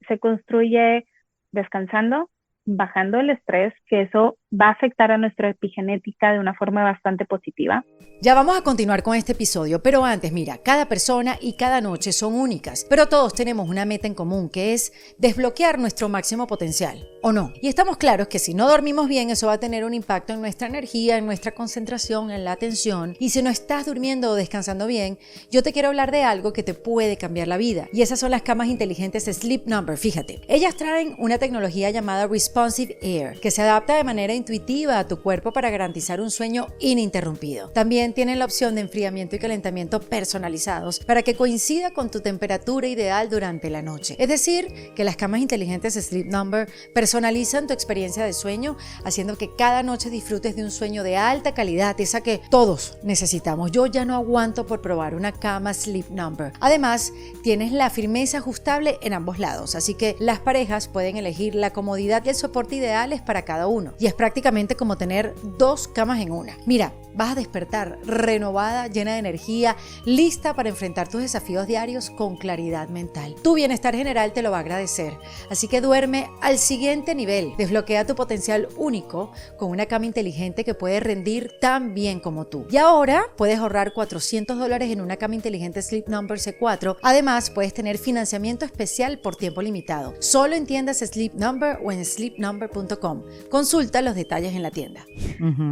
se construye descansando, bajando el estrés, que eso va a afectar a nuestra epigenética de una forma bastante positiva. Ya vamos a continuar con este episodio, pero antes, mira, cada persona y cada noche son únicas, pero todos tenemos una meta en común, que es desbloquear nuestro máximo potencial. o no. Y estamos claros que si no dormimos bien, eso va a tener un impacto en nuestra energía, en nuestra concentración, en la atención. Y si no estás durmiendo o descansando bien, yo te quiero hablar de algo que te puede cambiar la vida. Y esas son las camas inteligentes Sleep Number. Fíjate, ellas traen una tecnología llamada Responsive Air, que se adapta de manera intuitiva a tu cuerpo para garantizar un sueño ininterrumpido. También tienen la opción de enfriamiento y calentamiento personalizados para que coincida con tu temperatura ideal durante la noche. Es decir, que las camas inteligentes Sleep Number personalizan tu experiencia de sueño, haciendo que cada noche disfrutes de un sueño de alta calidad, esa que todos necesitamos. Yo ya no aguanto por probar una cama Sleep Number. Además, tienes la firmeza ajustable en ambos lados, así que las parejas pueden elegir la comodidad y el soporte ideales para cada uno. Y es prácticamente como tener dos camas en una. Mira, vas a despertar renovada, llena de energía, lista para enfrentar tus desafíos diarios con claridad mental. Tu bienestar general te lo va a agradecer, así que duerme al siguiente nivel. Desbloquea tu potencial único con una cama inteligente que puede rendir tan bien como tú. Y ahora puedes ahorrar $400 en una cama inteligente Sleep Number C4. Además, puedes tener financiamiento especial por tiempo limitado, solo en tiendas Sleep Number o en sleepnumber.com. Consulta los detalles en la tienda.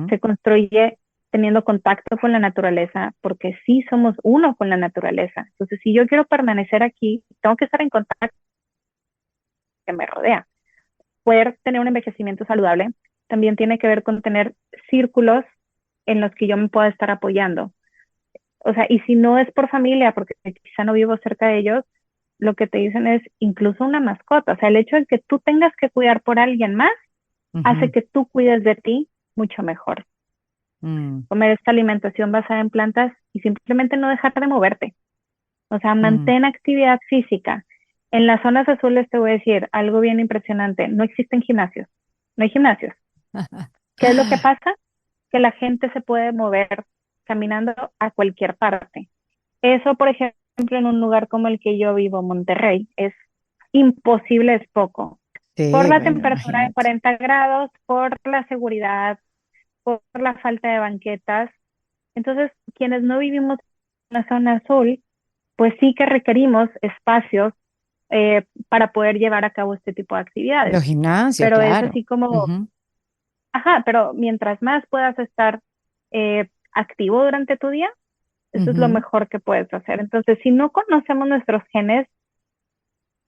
Se construye teniendo contacto con la naturaleza, porque sí somos uno con la naturaleza. Entonces, si yo quiero permanecer aquí, tengo que estar en contacto con lo que me rodea. Poder tener un envejecimiento saludable también tiene que ver con tener círculos en los que yo me pueda estar apoyando. O sea, y si no es por familia, porque quizá no vivo cerca de ellos, lo que te dicen es incluso una mascota. O sea, el hecho de que tú tengas que cuidar por alguien más hace que tú cuides de ti mucho mejor. Comer esta alimentación basada en plantas y simplemente no dejar de moverte. O sea, mantén actividad física. En las zonas azules te voy a decir algo bien impresionante. No existen gimnasios. No hay gimnasios. ¿Qué es lo que pasa? Que la gente se puede mover caminando a cualquier parte. Eso, por ejemplo, en un lugar como el que yo vivo, Monterrey, es imposible, es poco. Sí, Por la bueno, temperatura de imagínate. 40 grados, por la seguridad, por la falta de banquetas. Entonces, quienes no vivimos en la zona azul, pues sí que requerimos espacios para poder llevar a cabo este tipo de actividades. Los gimnasios, Pero es claro. así como, pero mientras más puedas estar activo durante tu día, eso es lo mejor que puedes hacer. Entonces, si no conocemos nuestros genes,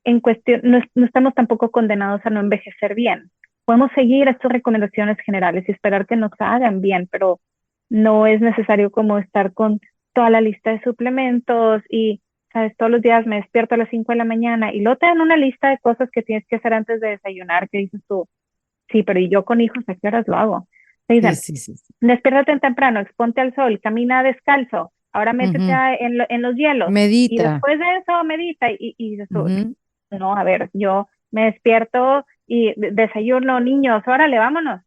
en cuestión, no estamos tampoco condenados a no envejecer bien. Podemos seguir estas recomendaciones generales y esperar que nos hagan bien, pero no es necesario como estar con toda la lista de suplementos y, sabes, todos los días me despierto a las 5 de la mañana y luego te dan una lista de cosas que tienes que hacer antes de desayunar, que dices tú, sí, pero ¿y yo con hijos a qué horas lo hago? Te Sí, dicen, sí, sí, sí. despiértate temprano, exponte al sol, camina descalzo, ahora métete Ujú. en los hielos y Medita. después de eso medita y dices tú, Ujú. no, a ver, yo me despierto y desayuno, niños, órale, vámonos.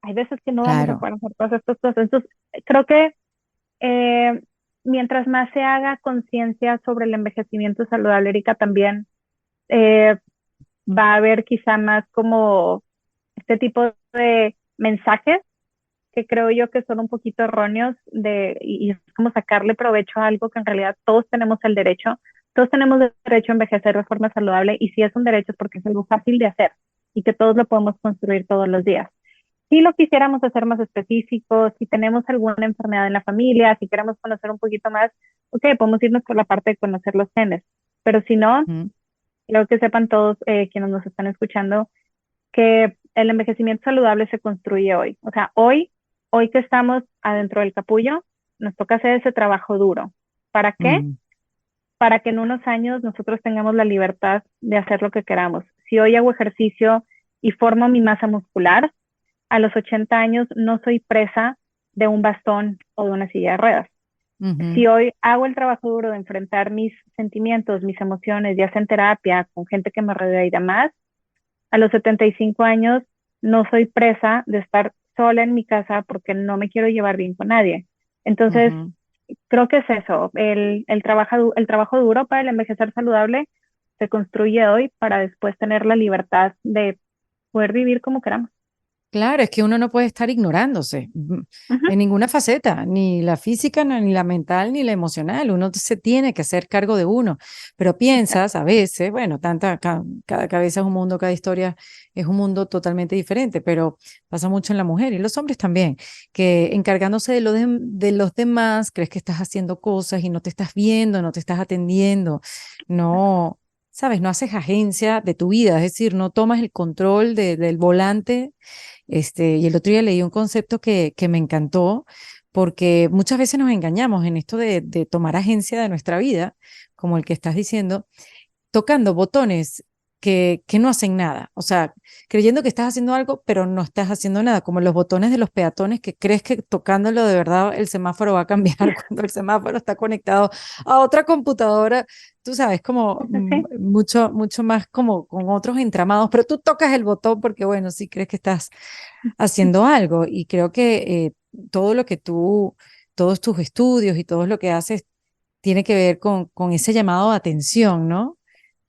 Hay veces que no vamos a Claro. poder hacer todas estas cosas. Entonces, creo que eh, mientras más se haga conciencia sobre el envejecimiento saludable, Erika, también eh, va a haber quizá más como este tipo de mensajes que creo yo que son un poquito erróneos y es como sacarle provecho a algo que en realidad todos tenemos derecho a envejecer de forma saludable y si es un derecho es porque es algo fácil de hacer y que todos lo podemos construir todos los días. Si lo quisiéramos hacer más específico, si tenemos alguna enfermedad en la familia, si queremos conocer un poquito más, ok, podemos irnos por la parte de conocer los genes, pero si no, Ujú. creo que sepan todos quienes nos están escuchando que el envejecimiento saludable se construye hoy. O sea, hoy que estamos adentro del capullo, nos toca hacer ese trabajo duro. ¿Para qué? Mm. Para que en unos años nosotros tengamos la libertad de hacer lo que queramos. Si hoy hago ejercicio y formo mi masa muscular, a los 80 años no soy presa de un bastón o de una silla de ruedas. Ujú. Si hoy hago el trabajo duro de enfrentar mis sentimientos, mis emociones, ya sea en terapia, con gente que me rodea y demás, a los 75 años no soy presa de estar sola en mi casa porque no me quiero llevar bien con nadie. Entonces, Ujú. creo que es eso, el trabajo duro para el envejecer saludable se construye hoy para después tener la libertad de poder vivir como queramos. Claro, es que uno no puede estar ignorándose Ujú. en ninguna faceta, ni la física, ni la mental, ni la emocional. Uno se tiene que hacer cargo de uno. Pero piensas Exacto. a veces, bueno, cada cabeza es un mundo, cada historia es un mundo totalmente diferente, pero pasa mucho en la mujer y los hombres también, que encargándose de los demás, crees que estás haciendo cosas y no te estás viendo, no te estás atendiendo, no, sabes, no haces agencia de tu vida, es decir, no tomas el control del volante. Y el otro día leí un concepto que me encantó, porque muchas veces nos engañamos en esto de tomar agencia de nuestra vida, como el que estás diciendo, tocando botones que no hacen nada. O sea, creyendo que estás haciendo algo, pero no estás haciendo nada, como los botones de los peatones que crees que tocándolo de verdad el semáforo va a cambiar cuando el semáforo está conectado a otra computadora. Tú sabes, como Sí, sí, sí. mucho, mucho más como con otros entramados, pero tú tocas el botón porque, bueno, sí crees que estás haciendo algo. Y creo que todo lo que todos tus estudios y todo lo que haces tiene que ver con ese llamado de atención, ¿no?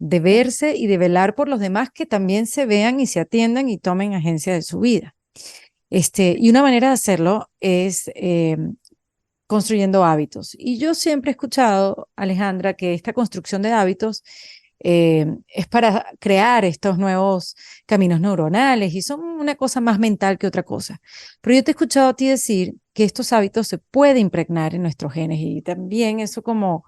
De Sí. verse y de velar por los demás que también se vean y se atiendan y tomen agencia de su vida. Y una manera de hacerlo es construyendo hábitos. Y yo siempre he escuchado, Alejandra, que esta construcción de hábitos es para crear estos nuevos caminos neuronales y son una cosa más mental que otra cosa. Pero yo te he escuchado a ti decir que estos hábitos se pueden impregnar en nuestros genes y también eso como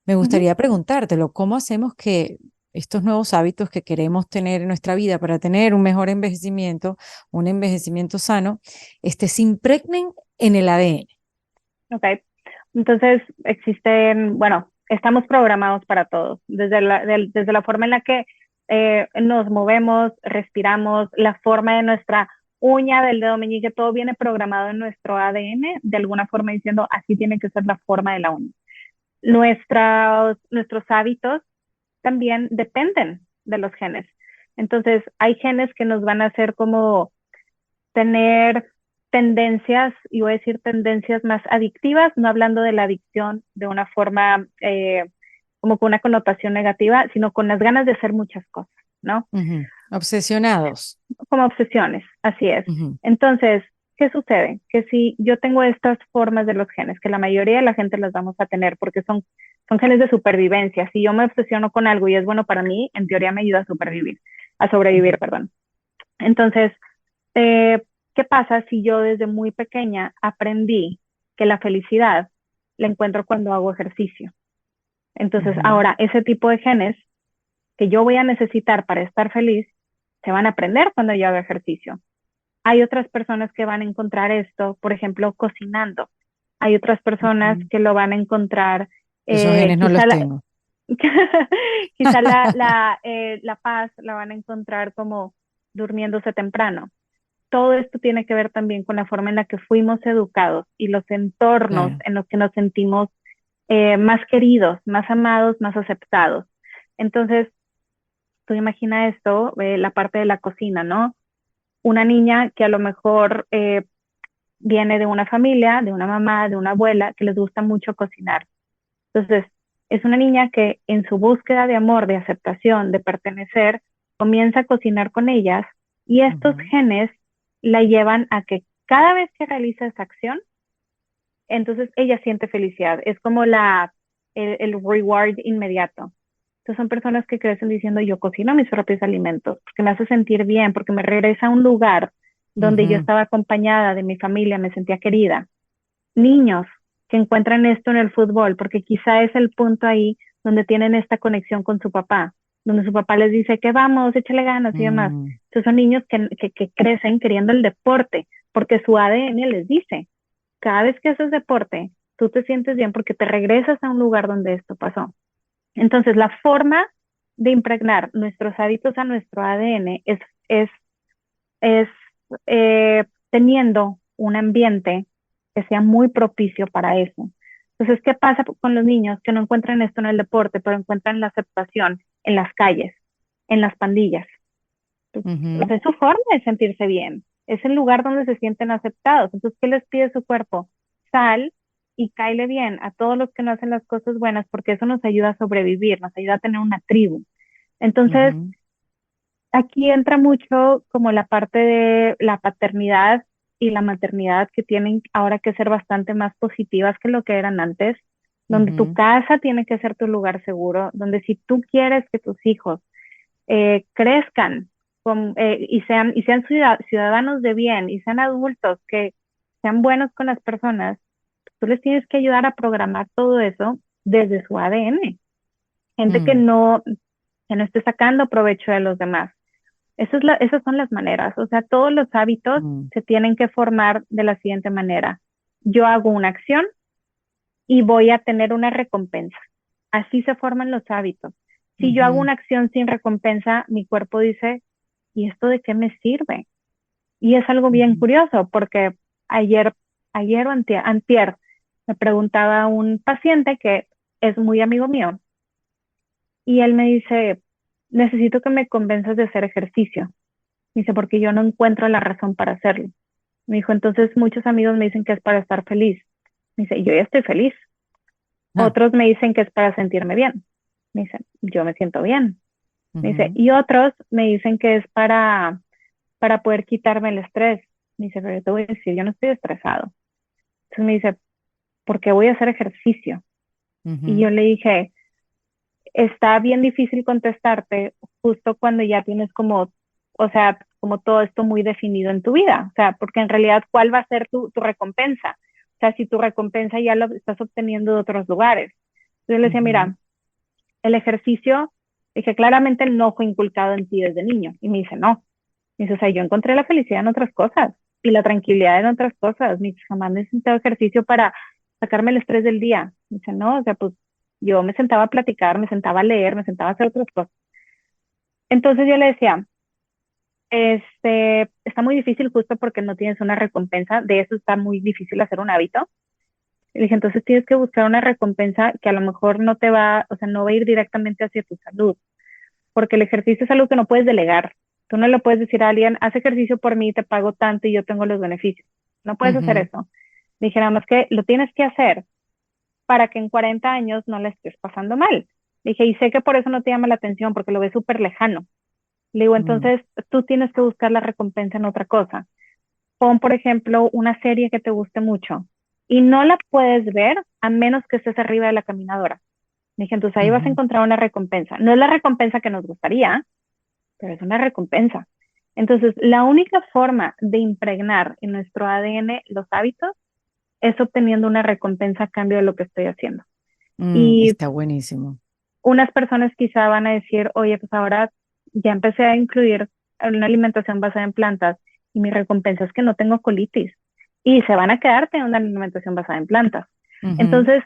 me Ujú. gustaría preguntártelo, ¿cómo hacemos que estos nuevos hábitos que queremos tener en nuestra vida para tener un mejor envejecimiento, un envejecimiento sano, se impregnen en el ADN? Ok. Entonces, existen, bueno, estamos programados para todo, desde la forma en la que nos movemos, respiramos, la forma de nuestra uña del dedo meñique, todo viene programado en nuestro ADN, de alguna forma diciendo, así tiene que ser la forma de la uña. Nuestros hábitos también dependen de los genes. Entonces, hay genes que nos van a hacer como tener tendencias, y voy a decir tendencias más adictivas, no hablando de la adicción de una forma como con una connotación negativa, sino con las ganas de hacer muchas cosas, ¿no? Ujú. Obsesionados. Como obsesiones, así es. Ujú. Entonces, ¿qué sucede? Que si yo tengo estas formas de los genes, que la mayoría de la gente las vamos a tener porque son genes de supervivencia, si yo me obsesiono con algo y es bueno para mí, en teoría me ayuda a Ujú. sobrevivir, perdón. Entonces, eh, ¿qué pasa si yo desde muy pequeña aprendí que la felicidad la encuentro cuando hago ejercicio? Entonces, Ujú. ahora ese tipo de genes que yo voy a necesitar para estar feliz se van a aprender cuando yo hago ejercicio. Hay otras personas que van a encontrar esto, por ejemplo, cocinando. Hay otras personas Ujú. que lo van a encontrar, Esos genes no los quizá tengo. quizá la paz la van a encontrar como durmiéndose temprano. Todo esto tiene que ver también con la forma en la que fuimos educados y los entornos Claro. en los que nos sentimos más queridos, más amados, más aceptados. Entonces, tú imagina esto, la parte de la cocina, ¿no? Una niña que a lo mejor viene de una familia, de una mamá, de una abuela, que les gusta mucho cocinar. Entonces, es una niña que en su búsqueda de amor, de aceptación, de pertenecer, comienza a cocinar con ellas y estos Ujú. genes la llevan a que cada vez que realiza esa acción, entonces ella siente felicidad. Es como el reward inmediato. Entonces son personas que crecen diciendo, yo cocino mis propios alimentos, porque me hace sentir bien, porque me regresa a un lugar donde yo Ujú. estaba acompañada de mi familia, me sentía querida. Niños que encuentran esto en el fútbol, porque quizá es el punto ahí donde tienen esta conexión con su papá, donde su papá les dice que vamos, échale ganas y demás. Mm. Entonces son niños que crecen queriendo el deporte, porque su ADN les dice, cada vez que haces deporte, tú te sientes bien porque te regresas a un lugar donde esto pasó. Entonces, la forma de impregnar nuestros hábitos a nuestro ADN es teniendo un ambiente que sea muy propicio para eso. Entonces, ¿qué pasa con los niños que no encuentran esto en el deporte, pero encuentran la aceptación en las calles, en las pandillas? Pues Ujú. es su forma de sentirse bien, es el lugar donde se sienten aceptados. Entonces, ¿qué les pide su cuerpo? Sal y cáele bien a todos los que no hacen las cosas buenas, porque eso nos ayuda a sobrevivir, nos ayuda a tener una tribu. Entonces, Ujú. Aquí entra mucho como la parte de la paternidad y la maternidad que tienen ahora que ser bastante más positivas que lo que eran antes, donde tu Ujú, casa tiene que ser tu lugar seguro, donde si tú quieres que tus hijos crezcan y sean ciudadanos de bien y sean adultos que sean buenos con las personas, tú les tienes que ayudar a programar todo eso desde su ADN. Gente mm, que no esté sacando provecho de los demás. Esas son las maneras. O sea, todos los hábitos mm, se tienen que formar de la siguiente manera. Yo hago una acción y voy a tener una recompensa. Así se forman los hábitos. Si yo hago ujú, una acción sin recompensa, mi cuerpo dice, ¿y esto de qué me sirve? Y es algo bien ujú, curioso porque ayer, ayer o antier, me preguntaba un paciente que es muy amigo mío y él me dice, necesito que me convenzas de hacer ejercicio. Me dice, porque yo no encuentro la razón para hacerlo. Me dijo, entonces muchos amigos me dicen que es para estar feliz. Me dice, yo ya estoy feliz. ah, Otros me dicen que es para sentirme bien. Me dice, yo me siento bien. Me dice, ujú, y otros me dicen que es para poder quitarme el estrés. Me dice, pero yo te voy a decir, yo no estoy estresado. Entonces me dice, ¿por qué voy a hacer ejercicio? Y ujú. yo le dije, está bien difícil contestarte justo cuando ya tienes como, o sea, como todo esto muy definido en tu vida. O sea, porque en realidad, ¿cuál va a ser tu recompensa? O sea, si tu recompensa ya lo estás obteniendo de otros lugares. Entonces yo le decía, Ujú, mira, el ejercicio, dije, claramente no fue inculcado en ti desde niño. Y me dice, no. Me dice, o sea, yo encontré la felicidad en otras cosas y la tranquilidad en otras cosas. Me dice, jamás necesitaba ejercicio para sacarme el estrés del día. Me dice, no, o sea, pues yo me sentaba a platicar, me sentaba a leer, me sentaba a hacer otras cosas. Entonces yo le decía, está muy difícil justo porque no tienes una recompensa, de eso está muy difícil hacer un hábito. Le dije, entonces tienes que buscar una recompensa que a lo mejor no te va, o sea, no va a ir directamente hacia tu salud, porque el ejercicio es algo que no puedes delegar. Tú no le puedes decir a alguien, haz ejercicio por mí, te pago tanto y yo tengo los beneficios. No puedes hacer ujú. eso. Le dije, nada más que lo tienes que hacer para que en 40 años no la estés pasando mal. Le dije, y sé que por eso no te llama la atención, porque lo ves súper lejano. Le digo, Mm, entonces tú tienes que buscar la recompensa en otra cosa. Pon, por ejemplo, una serie que te guste mucho y no la puedes ver a menos que estés arriba de la caminadora. Le dije, entonces ahí vas a ujú. encontrar una recompensa. No es la recompensa que nos gustaría, pero es una recompensa. Entonces, la única forma de impregnar en nuestro ADN los hábitos es obteniendo una recompensa a cambio de lo que estoy haciendo. Y Está buenísimo. unas personas quizá van a decir, oye, pues ahora ya empecé a incluir una alimentación basada en plantas y mi recompensa es que no tengo colitis. Y se van a quedar teniendo una alimentación basada en plantas. Ujú. Entonces,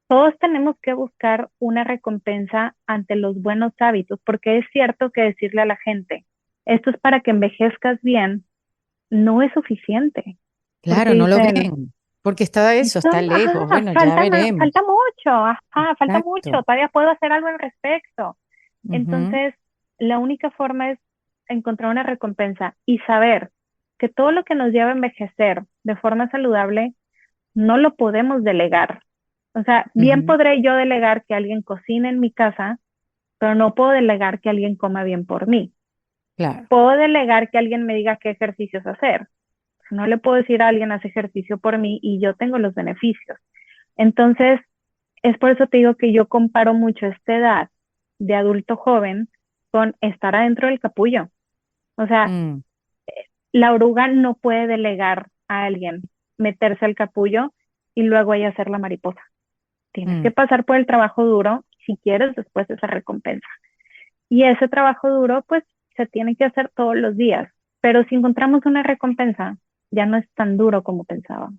todos tenemos que buscar una recompensa ante los buenos hábitos, porque es cierto que decirle a la gente, esto es para que envejezcas bien, no es suficiente, porque Claro, no lo dicen, ven, porque está eso, esto, está lejos. ajá, Bueno, ya falta veremos. mucho, ajá, falta mucho, Exacto. todavía puedo hacer algo al respecto. Ujú, Entonces, la única forma es encontrar una recompensa y saber que todo lo que nos lleva a envejecer de forma saludable no lo podemos delegar. O sea, bien ujú. podré yo delegar que alguien cocine en mi casa, pero no puedo delegar que alguien coma bien por mí. Claro. Puedo delegar que alguien me diga qué ejercicios hacer. No le puedo decir a alguien hace ejercicio por mí y yo tengo los beneficios. Entonces, es por eso te digo que yo comparo mucho esta edad de adulto joven con estar adentro del capullo. O sea, Mm, la oruga no puede delegar a alguien meterse al capullo y luego ella hacer la mariposa. Tienes mm. que pasar por el trabajo duro si quieres después esa recompensa. Y ese trabajo duro, pues, se tiene que hacer todos los días. Pero si encontramos una recompensa, ya no es tan duro como pensaba.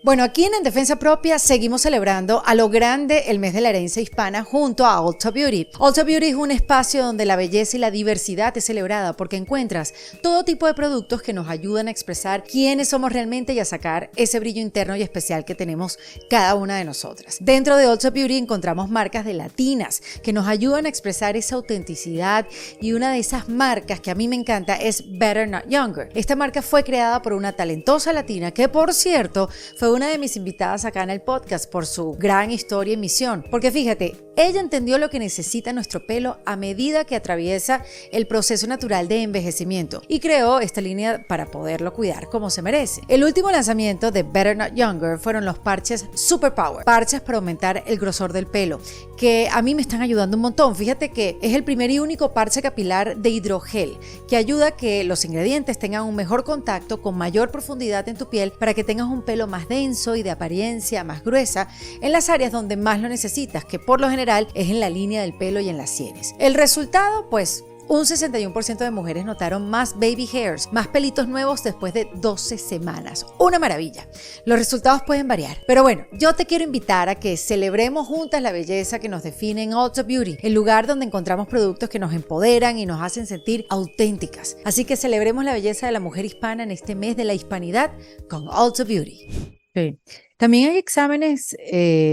Bueno, aquí en Defensa Propia seguimos celebrando a lo grande el mes de la herencia hispana junto a Ulta Beauty. Ulta Beauty es un espacio donde la belleza y la diversidad es celebrada porque encuentras todo tipo de productos que nos ayudan a expresar quiénes somos realmente y a sacar ese brillo interno y especial que tenemos cada una de nosotras. Dentro de Ulta Beauty encontramos marcas de latinas que nos ayudan a expresar esa autenticidad y una de esas marcas que a mí me encanta es Better Not Younger. Esta marca fue creada por una talentosa latina que, por cierto, fue una de mis invitadas acá en el podcast por su gran historia y misión. Porque fíjate, ella entendió lo que necesita nuestro pelo a medida que atraviesa el proceso natural de envejecimiento y creó esta línea para poderlo cuidar como se merece. El último lanzamiento de Better Not Younger fueron los parches Super Power, parches para aumentar el grosor del pelo, que a mí me están ayudando un montón. Fíjate que es el primer y único parche capilar de hidrogel que ayuda a que los ingredientes tengan un mejor contacto con mayor profundidad en tu piel para que tengas un pelo más denso y de apariencia más gruesa en las áreas donde más lo necesitas, que por lo general es en la línea del pelo y en las sienes. El resultado, pues, un 61% de mujeres notaron más baby hairs, más pelitos nuevos después de 12 semanas. Una maravilla. Los resultados pueden variar. Pero bueno, yo te quiero invitar a que celebremos juntas la belleza que nos define en Ulta Beauty, el lugar donde encontramos productos que nos empoderan y nos hacen sentir auténticas. Así que celebremos la belleza de la mujer hispana en este mes de la hispanidad con Ulta Beauty. Sí. También hay exámenes,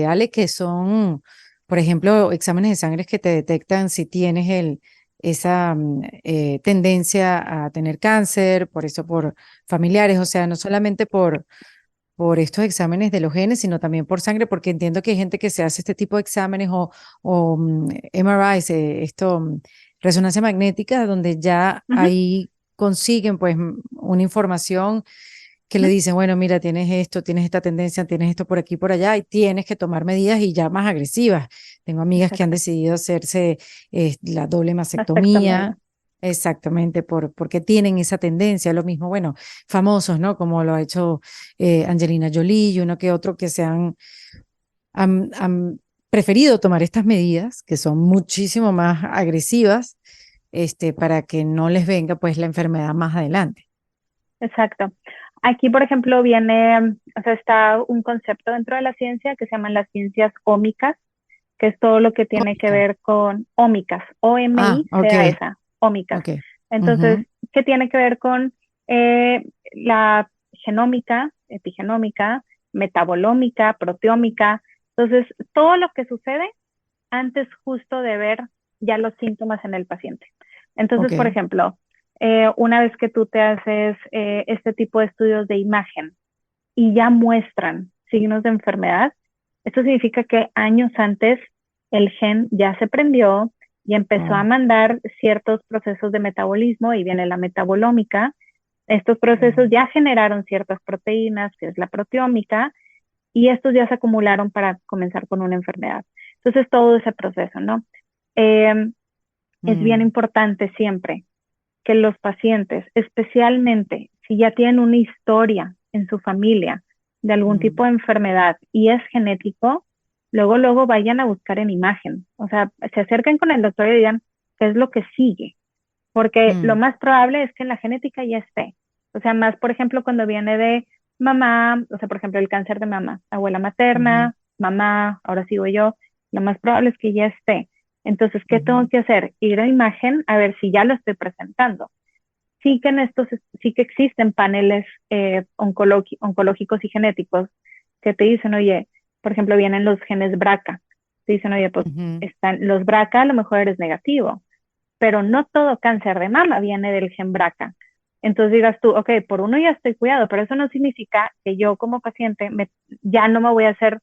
Ale, que son, por ejemplo, exámenes de sangre que te detectan si tienes esa tendencia a tener cáncer, por eso por familiares, o sea, no solamente por estos exámenes de los genes, sino también por sangre, porque entiendo que hay gente que se hace este tipo de exámenes o MRIs, resonancia magnética, donde ya ahí consiguen pues una información que le dicen, bueno, mira, tienes esto, tienes esta tendencia, tienes esto por aquí, por allá, y tienes que tomar medidas y ya más agresivas. Tengo amigas que han decidido hacerse la doble mastectomía, exactamente, porque tienen esa tendencia. Lo mismo, bueno, famosos, ¿no? Como lo ha hecho Angelina Jolie y uno que otro que han preferido tomar estas medidas, que son muchísimo más agresivas, para que no les venga pues la enfermedad más adelante. Exacto. Aquí, por ejemplo, viene, o sea, está un concepto dentro de la ciencia que se llaman las ciencias ómicas, que es todo lo que tiene que ver con ómicas, O-M-I-C-A-S, ómicas. Okay. Entonces, ¿qué tiene que ver con la genómica, epigenómica, metabolómica, proteómica? Entonces, todo lo que sucede antes justo de ver ya los síntomas en el paciente. Entonces, por ejemplo, una vez que tú te haces este tipo de estudios de imagen y ya muestran signos de enfermedad, esto significa que años antes el gen ya se prendió y empezó a mandar ciertos procesos de metabolismo y viene la metabolómica. Estos procesos ya generaron ciertas proteínas, que es la proteómica, y estos ya se acumularon para comenzar con una enfermedad. Entonces, todo ese proceso, ¿no? Es bien importante siempre que los pacientes, especialmente si ya tienen una historia en su familia de algún tipo de enfermedad y es genético, luego vayan a buscar en imagen. O sea, se acerquen con el doctor y digan qué es lo que sigue. Porque lo más probable es que en la genética ya esté. O sea, más, por ejemplo, cuando viene de mamá, o sea, por ejemplo, el cáncer de mama, abuela materna, mamá, ahora sigo yo, lo más probable es que ya esté. Entonces, ¿qué tengo que hacer? Ir a imagen a ver si ya lo estoy presentando. Sí que existen paneles oncológicos y genéticos que te dicen, oye, por ejemplo, vienen los genes BRCA. Te dicen, oye, pues están los BRCA, a lo mejor eres negativo, pero no todo cáncer de mama viene del gen BRCA. Entonces digas tú, ok, por uno ya estoy cuidado, pero eso no significa que yo como paciente ya no me voy a hacer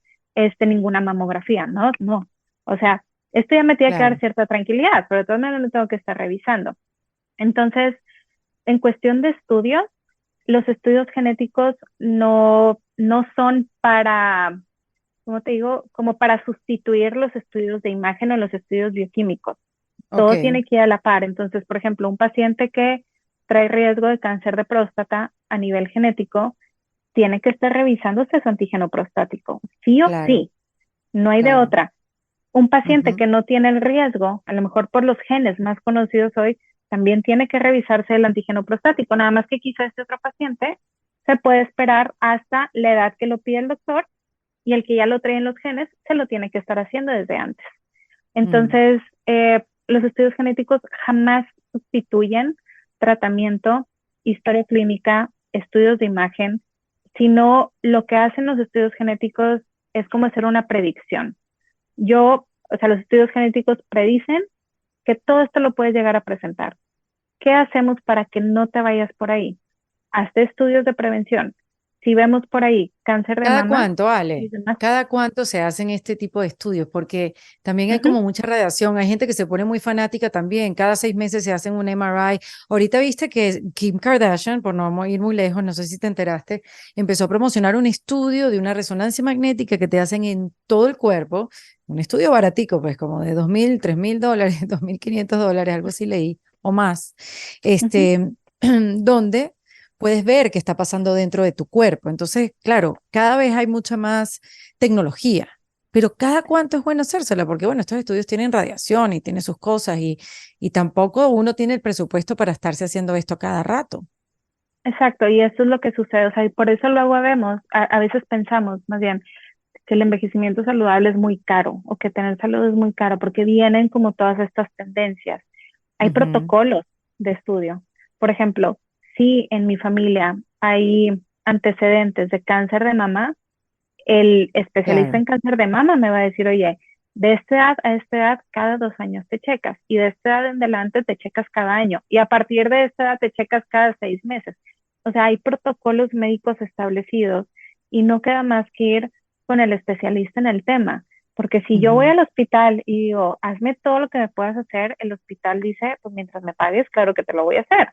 ninguna mamografía, ¿no? No. O sea, esto ya me tiene que dar cierta tranquilidad, pero de todas maneras lo tengo que estar revisando. Entonces, en cuestión de estudios, los estudios genéticos no son para, ¿cómo te digo? Como para sustituir los estudios de imagen o los estudios bioquímicos. Todo tiene que ir a la par. Entonces, por ejemplo, un paciente que trae riesgo de cáncer de próstata a nivel genético, tiene que estar revisándose su antígeno prostático. Sí o sí. No hay de otra. Un paciente que no tiene el riesgo, a lo mejor por los genes más conocidos hoy, también tiene que revisarse el antígeno prostático. Nada más que quizá este otro paciente se puede esperar hasta la edad que lo pide el doctor y el que ya lo trae en los genes se lo tiene que estar haciendo desde antes. Entonces, los estudios genéticos jamás sustituyen tratamiento, historia clínica, estudios de imagen, sino lo que hacen los estudios genéticos es como hacer una predicción. O sea, los estudios genéticos predicen que todo esto lo puedes llegar a presentar. ¿Qué hacemos para que no te vayas por ahí? Hazte estudios de prevención. si vemos por ahí cáncer de ¿Cada mama cuánto, y Ale? demás. ¿Cada cuánto se hacen este tipo de estudios? Porque también hay Ujú, como mucha radiación. Hay gente que se pone muy fanática también. Cada 6 meses se hacen un MRI. Ahorita viste que Kim Kardashian, por no ir muy lejos, no sé si te enteraste, empezó a promocionar un estudio de una resonancia magnética que te hacen en todo el cuerpo. Un estudio baratico, pues como de 2.000, $3.000, $2.500, algo así leí, o más. ujú. Este, donde puedes ver qué está pasando dentro de tu cuerpo. Entonces, claro, cada vez hay mucha más tecnología, pero cada cuánto es bueno hacérsela, porque bueno, estos estudios tienen radiación y tienen sus cosas y tampoco uno tiene el presupuesto para estarse haciendo esto cada rato. Exacto, y eso es lo que sucede, o sea, y por eso luego vemos, a veces pensamos más bien que el envejecimiento saludable es muy caro o que tener salud es muy caro porque vienen como todas estas tendencias. Hay Ujú, protocolos de estudio. Por ejemplo, si en mi familia hay antecedentes de cáncer de mama, el especialista claro, en cáncer de mama me va a decir, oye, de esta edad a esta edad, cada 2 años te checas y de esta edad en adelante te checas cada año y a partir de esta edad te checas cada 6 meses. O sea, hay protocolos médicos establecidos y no queda más que ir con el especialista en el tema. Porque si yo voy ujú, al hospital y digo, hazme todo lo que me puedas hacer, el hospital dice, pues mientras me pagues, claro que te lo voy a hacer,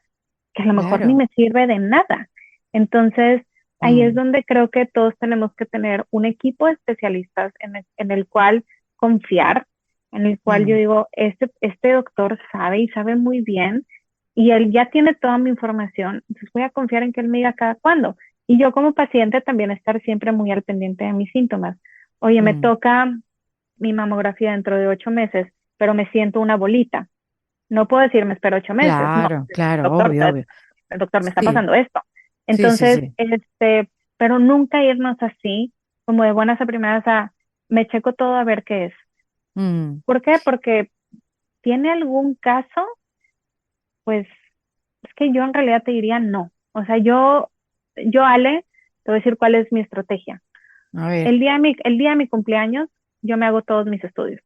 que a lo mejor ni claro. me sirve de nada. Entonces, ahí es Mm, donde creo que todos tenemos que tener un equipo de especialistas en el cual confiar, en el cual yo mm, digo, este doctor sabe y sabe muy bien y él ya tiene toda mi información, entonces voy a confiar en que él me diga cada cuándo. Y yo como paciente también estar siempre muy al pendiente de mis síntomas. Oye, me mm. toca mi mamografía dentro de 8 meses, pero me siento una bolita. No puedo decir me espero 8 meses, no, Claro, claro, doctor, obvio, obvio. el doctor me está Sí, pasando esto. sí, sí, Entonces, sí. pero nunca irnos así, como de buenas a primeras a, me checo todo a ver qué es. Mm, ¿Por qué? Porque tiene algún caso, pues es que yo en realidad te diría no. O sea, Ale, te voy a decir cuál es mi estrategia. a ver. El día de mi cumpleaños, yo me hago todos mis estudios.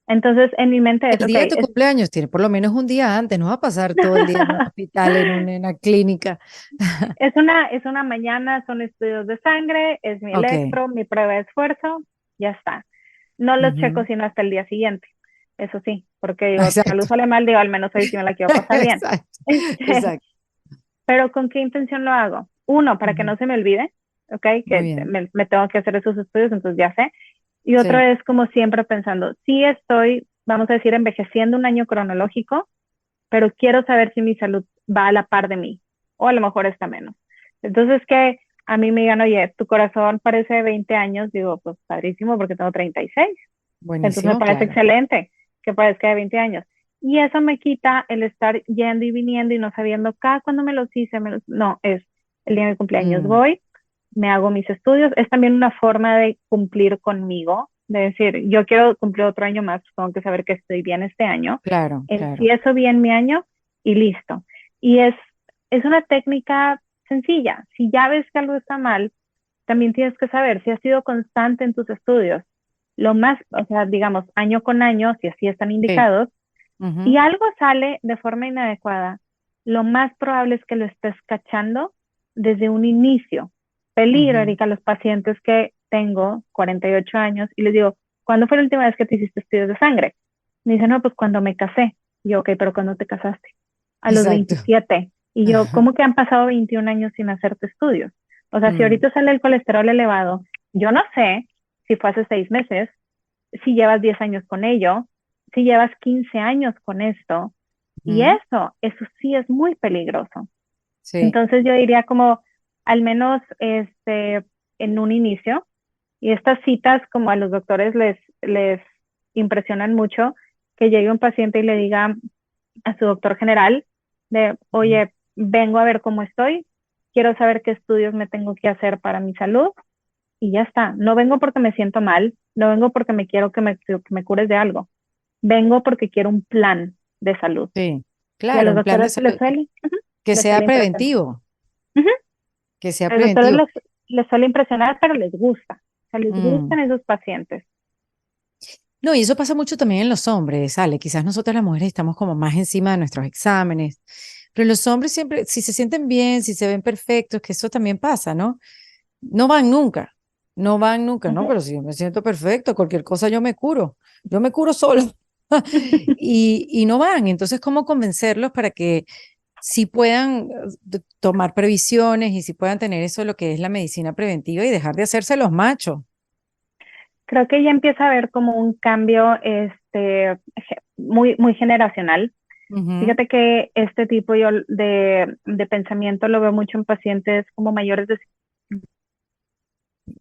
Entonces, en mi mente es, El ok, día de tu cumpleaños tiene por lo menos un día antes, no va a pasar todo el día en un hospital, en una clínica. es una mañana, son estudios de sangre, es mi Ok, electro, mi prueba de esfuerzo, ya está. No los checo ujú, sino hasta el día siguiente, eso sí, porque digo, salud exacto, sale mal, digo, al menos hoy sí me la quiero pasar bien. exacto, Este, exacto. pero ¿con qué intención lo hago? Uno, para que Ujú, no se me olvide, ¿ok? muy Que bien, me tengo que hacer esos estudios, entonces ya sé. Y otro sí, es como siempre pensando, sí estoy, vamos a decir, envejeciendo un año cronológico, pero quiero saber si mi salud va a la par de mí, o a lo mejor está menos. Entonces, que a mí me digan, oye, tu corazón parece de 20 años, digo, pues padrísimo porque tengo 36. Entonces me buenísimo, parece claro. excelente que parezca de 20 años. Y eso me quita el estar yendo y viniendo y no sabiendo cada cuándo me los hice. No, es el día de mi cumpleaños Mm, voy, me hago mis estudios. Es también una forma de cumplir conmigo, de decir, yo quiero cumplir otro año más, tengo que saber que estoy bien este año. claro, claro. Empiezo bien mi año y listo. Y es una técnica sencilla. Si ya ves que algo está mal, también tienes que saber si has sido constante en tus estudios, lo más, o sea, digamos, año con año, si así están Sí, indicados, y ujú, algo sale de forma inadecuada, lo más probable es que lo estés cachando desde un inicio. Peligro, ujú, Erika, a los pacientes que tengo 48 años y les digo, ¿cuándo fue la última vez que te hiciste estudios de sangre? Me dicen, no, pues cuando me casé. Y yo, ok, pero ¿cuándo te casaste? A los exacto. 27. Y yo, ¿cómo que han pasado 21 años sin hacerte estudios? O sea, si Mm, ahorita sale el colesterol elevado, yo no sé si fue hace 6 meses, si llevas 10 años con ello, si llevas 15 años con esto, y ujú, eso sí es muy peligroso. sí, Entonces yo diría como, al menos en un inicio, y estas citas como a los doctores les impresionan mucho, que llegue un paciente y le diga a su doctor general de, ujú, oye, vengo a ver cómo estoy, quiero saber qué estudios me tengo que hacer para mi salud y ya está. No vengo porque me siento mal, no vengo porque me quiero que me cures de algo, vengo porque quiero un plan de salud. sí, Y a claro, los un plan de doctores salud que les sea suele impresionar. preventivo, Uh -huh. que sea A los doctores preventivo. les suele impresionar, pero les gusta. O sea, les Mm. gustan esos pacientes. No, y eso pasa mucho también en los hombres, ¿sale? Quizás nosotras las mujeres estamos como más encima de nuestros exámenes, pero los hombres siempre, si se sienten bien, si se ven perfectos, que eso también pasa, ¿no? no van nunca, no van nunca, no, pero si yo me siento perfecto, cualquier cosa yo me curo sola y no van. Entonces, ¿cómo convencerlos para que sí puedan tomar previsiones y sí puedan tener eso, lo que es la medicina preventiva y dejar de hacerse los machos? Creo que ya empieza a haber como un cambio muy generacional. Ujú. Fíjate que este tipo yo de pensamiento lo veo mucho en pacientes como mayores de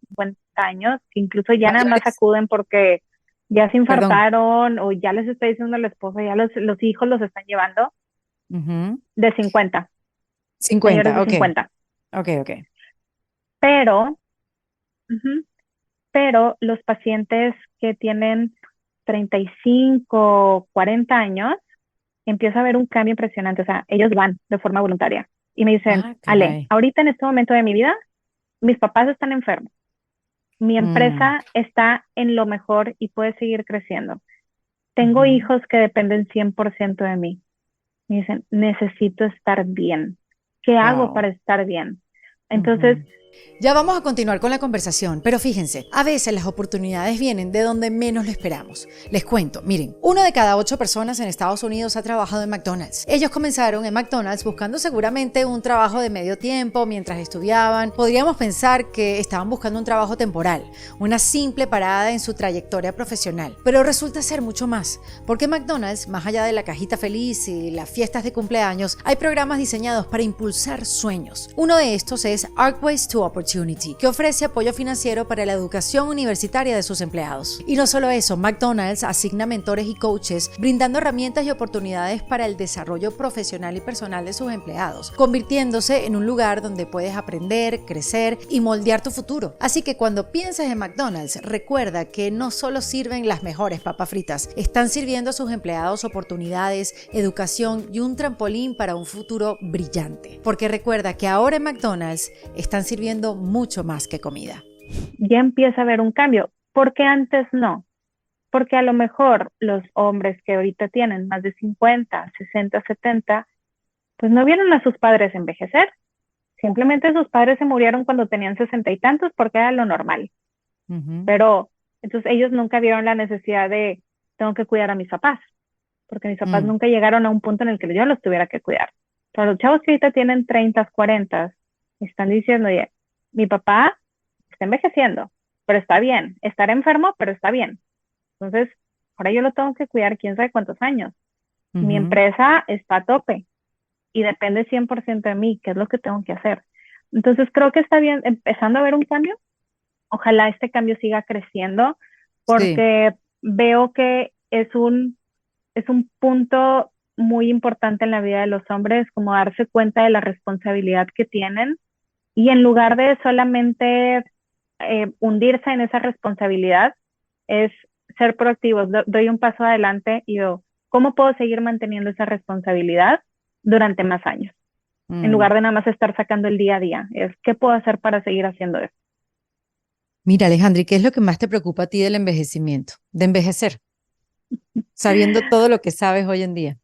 50 años, que incluso ya nada más Mayores, acuden porque ya se perdón. infartaron o ya les está diciendo la esposa, ya los hijos los están llevando Ujú. de 50, mayores 50, de ok, 50. ok, ok. Pero, ujú, pero los pacientes que tienen 35, 40 años, empieza a haber un cambio impresionante. O sea, ellos van de forma voluntaria y me dicen, Ah, Ale, caray. ahorita en este momento de mi vida, mis papás están enfermos. Mi Mm, empresa está en lo mejor y puede seguir creciendo. Tengo ujú. hijos que dependen 100% de mí. Me dicen, necesito estar bien. ¿Qué hago Wow. para estar bien? Entonces, Ujú. Ya vamos a continuar con la conversación, pero fíjense, a veces las oportunidades vienen de donde menos lo esperamos. Les cuento, miren, 1 de cada 8 personas en Estados Unidos ha trabajado en McDonald's. Ellos comenzaron en McDonald's buscando seguramente un trabajo de medio tiempo mientras estudiaban. Podríamos pensar que estaban buscando un trabajo temporal, una simple parada en su trayectoria profesional, pero resulta ser mucho más, porque en McDonald's, más allá de la cajita feliz y las fiestas de cumpleaños, hay programas diseñados para impulsar sueños. Uno de estos es Arcways to Opportunity, que ofrece apoyo financiero para la educación universitaria de sus empleados. Y no solo eso, McDonald's asigna mentores y coaches, brindando herramientas y oportunidades para el desarrollo profesional y personal de sus empleados, convirtiéndose en un lugar donde puedes aprender, crecer y moldear tu futuro. Así que cuando pienses en McDonald's, recuerda que no solo sirven las mejores papas fritas, están sirviendo a sus empleados oportunidades, educación y un trampolín para un futuro brillante. Porque recuerda que ahora en McDonald's están sirviendo mucho más que comida. ya empieza a haber un cambio. ¿Por qué antes no? Porque a lo mejor los hombres que ahorita tienen más de 50, 60, 70, pues no vieron a sus padres envejecer. Simplemente sus padres se murieron cuando tenían 60 y tantos porque era lo normal. Ujú. Pero entonces ellos nunca vieron la necesidad de, tengo que cuidar a mis papás, porque mis papás Mm. nunca llegaron a un punto en el que yo los tuviera que cuidar. Pero los chavos que ahorita tienen 30, 40, están diciendo, oye, mi papá está envejeciendo, pero está bien. Estar enfermo, pero está bien. Entonces, ahora yo lo tengo que cuidar quién sabe cuántos años. Mi Ujú. empresa está a tope y depende 100% de mí, qué es lo que tengo que hacer. Entonces, creo que está bien, empezando a ver un cambio. Ojalá este cambio siga creciendo Sí. porque veo que es un punto muy importante en la vida de los hombres, como darse cuenta de la responsabilidad que tienen y en lugar de solamente hundirse en esa responsabilidad, es ser proactivos. Doy un paso adelante y yo, ¿cómo puedo seguir manteniendo esa responsabilidad durante más años? En Mm. lugar de nada más estar sacando el día a día, es ¿qué puedo hacer para seguir haciendo esto? Mira, Alejandra, ¿y qué es lo que más te preocupa a ti del envejecimiento? De envejecer, sabiendo todo lo que sabes hoy en día.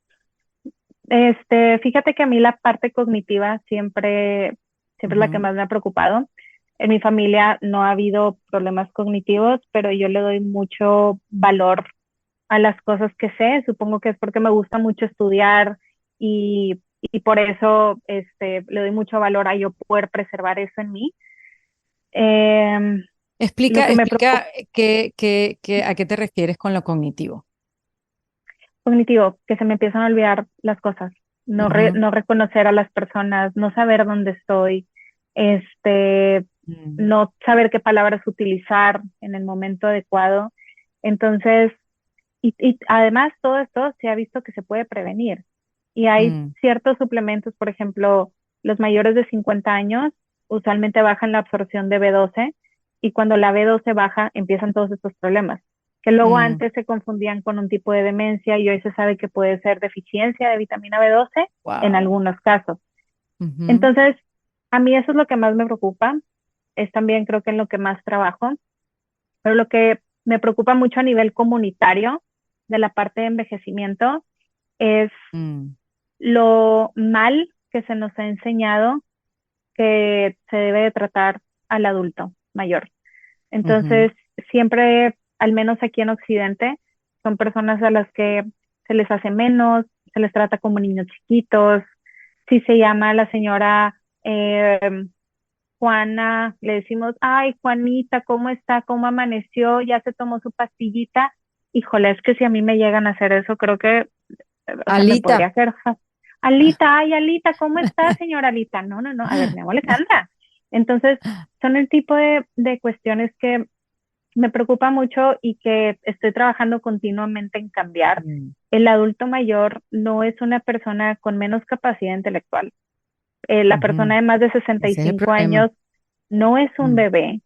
Fíjate que a mí la parte cognitiva siempre es la que Ujú. más me ha preocupado. En mi familia no ha habido problemas cognitivos, pero yo le doy mucho valor a las cosas que sé. Supongo que es porque me gusta mucho estudiar y por eso le doy mucho valor a yo poder preservar eso en mí. Eh, lo Explica, que me explica preocupa a qué te refieres con lo cognitivo. cognitivo, que se me empiezan a olvidar las cosas, Ujú. no reconocer a las personas, no saber dónde estoy, este, Mm. no saber qué palabras utilizar en el momento adecuado. Entonces, y además todo esto se ha visto que se puede prevenir. Y hay Mm. ciertos suplementos, por ejemplo, los mayores de 50 años usualmente bajan la absorción de B12 y cuando la B12 baja empiezan todos estos problemas, que luego Mm. antes se confundían con un tipo de demencia y hoy se sabe que puede ser deficiencia de vitamina B12 en Wow. algunos casos. Ujú. Entonces, a mí eso es lo que más me preocupa, es también creo que en lo que más trabajo, pero lo que me preocupa mucho a nivel comunitario de la parte de envejecimiento es Mm. lo mal que se nos ha enseñado que se debe de tratar al adulto mayor. Ujú. Entonces, siempre, al menos aquí en Occidente, son personas a las que se les hace menos, se les trata como niños chiquitos. Si se llama a la señora Juana, le decimos, ay, Juanita, ¿cómo está? ¿Cómo amaneció? ¿Ya se tomó su pastillita? Híjole, es que si a mí me llegan a hacer eso, creo que, o sea, me Alita. podría hacer, Alita, ay, Alita, ¿cómo está, señora Alita? No, no, no, a ver, me llamo Alejandra. Entonces, son el tipo de cuestiones que me preocupa mucho y que estoy trabajando continuamente en cambiar. Mm. El adulto mayor no es una persona con menos capacidad intelectual. La persona Ujú. de más de sesenta y Ese es el cinco problema. años no es un Mm. bebé,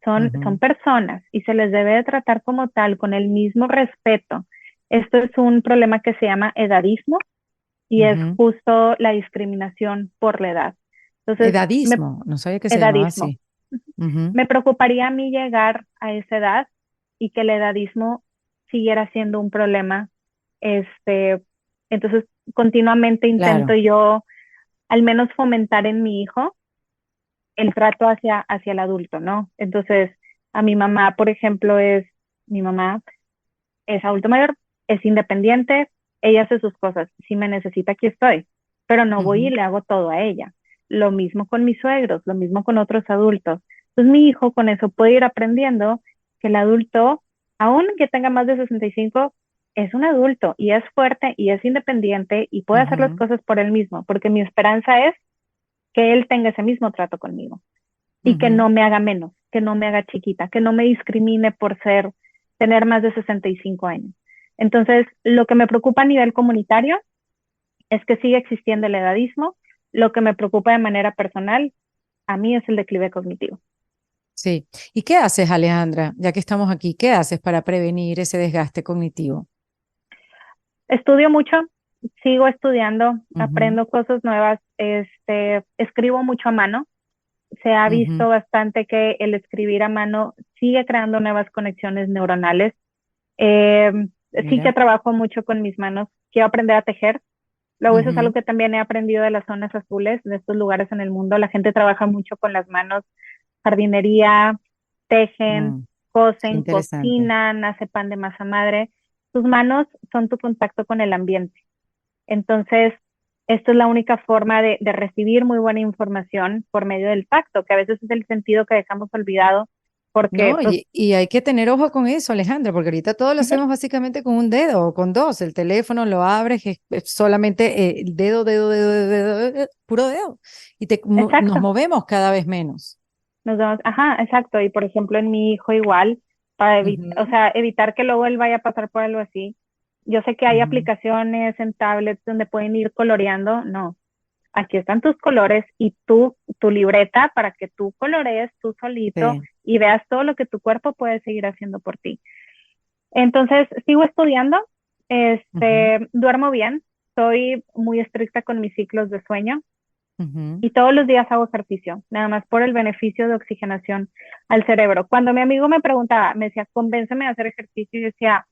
son Ujú. personas y se les debe de tratar como tal, con el mismo respeto. Esto es un problema que se llama edadismo y es Ujú. justo la discriminación por la edad. Entonces, Edadismo, no sabía que se llamaba edadismo. así. Ujú. Me preocuparía a mí llegar a esa edad y que el edadismo siguiera siendo un problema. Este, entonces, continuamente intento Claro. yo al menos fomentar en mi hijo el trato hacia el adulto, ¿no? Entonces, a mi mamá, por ejemplo, mi mamá es adulto mayor, es independiente, ella hace sus cosas. Si me necesita, aquí estoy, pero no voy y Ujú. le hago todo a ella. Lo mismo con mis suegros, lo mismo con otros adultos. Entonces, mi hijo con eso puede ir aprendiendo que el adulto, aun que tenga más de 65, es un adulto y es fuerte y es independiente y puede hacer las Ujú. cosas por él mismo, porque mi esperanza es que él tenga ese mismo trato conmigo y que Ujú. no me haga menos, que no me haga chiquita, que no me discrimine por tener más de 65 años. Entonces, lo que me preocupa a nivel comunitario es que sigue existiendo el edadismo. Lo que me preocupa de manera personal, a mí es el declive cognitivo. Sí. ¿Y qué haces, Alejandra? Ya que estamos aquí, ¿qué haces para prevenir ese desgaste cognitivo? Estudio mucho, sigo estudiando, Ujú. aprendo cosas nuevas, escribo mucho a mano. Se ha Ujú. visto bastante que el escribir a mano sigue creando nuevas conexiones neuronales. Eh, sí que Mira. trabajo mucho con mis manos. Quiero aprender a tejer. Luego eso es algo Ujú. que también he aprendido de las zonas azules, de estos lugares en el mundo. La gente trabaja mucho con las manos, jardinería, tejen, Mm. Qué cosen, interesante. cocinan, hace pan de masa madre. Tus manos son tu contacto con el ambiente. Entonces, esto es la única forma de recibir muy buena información por medio del tacto, que a veces es el sentido que dejamos olvidado, porque No, pues, y hay que tener ojo con eso, Alejandra, porque ahorita todo lo uh -huh, hacemos básicamente con un dedo o con dos. El teléfono lo abres, es solamente el dedo, dedo, dedo, dedo, dedo, puro dedo. Y nos exacto, movemos cada vez menos. nos vamos, ajá, exacto. Y por ejemplo, en mi hijo igual, para o Ujú. sea, evitar que luego él vaya a pasar por algo así. Yo sé que hay Ujú. aplicaciones en tablets donde pueden ir coloreando, no. Aquí están tus colores y tu libreta para que tú colorees tú solito Sí. y veas todo lo que tu cuerpo puede seguir haciendo por ti. Entonces, sigo estudiando, Ujú. duermo bien, soy muy estricta con mis ciclos de sueño Ujú. y todos los días hago ejercicio, nada más por el beneficio de oxigenación al cerebro. Cuando mi amigo me preguntaba, me decía, convénceme de hacer ejercicio, y yo decía,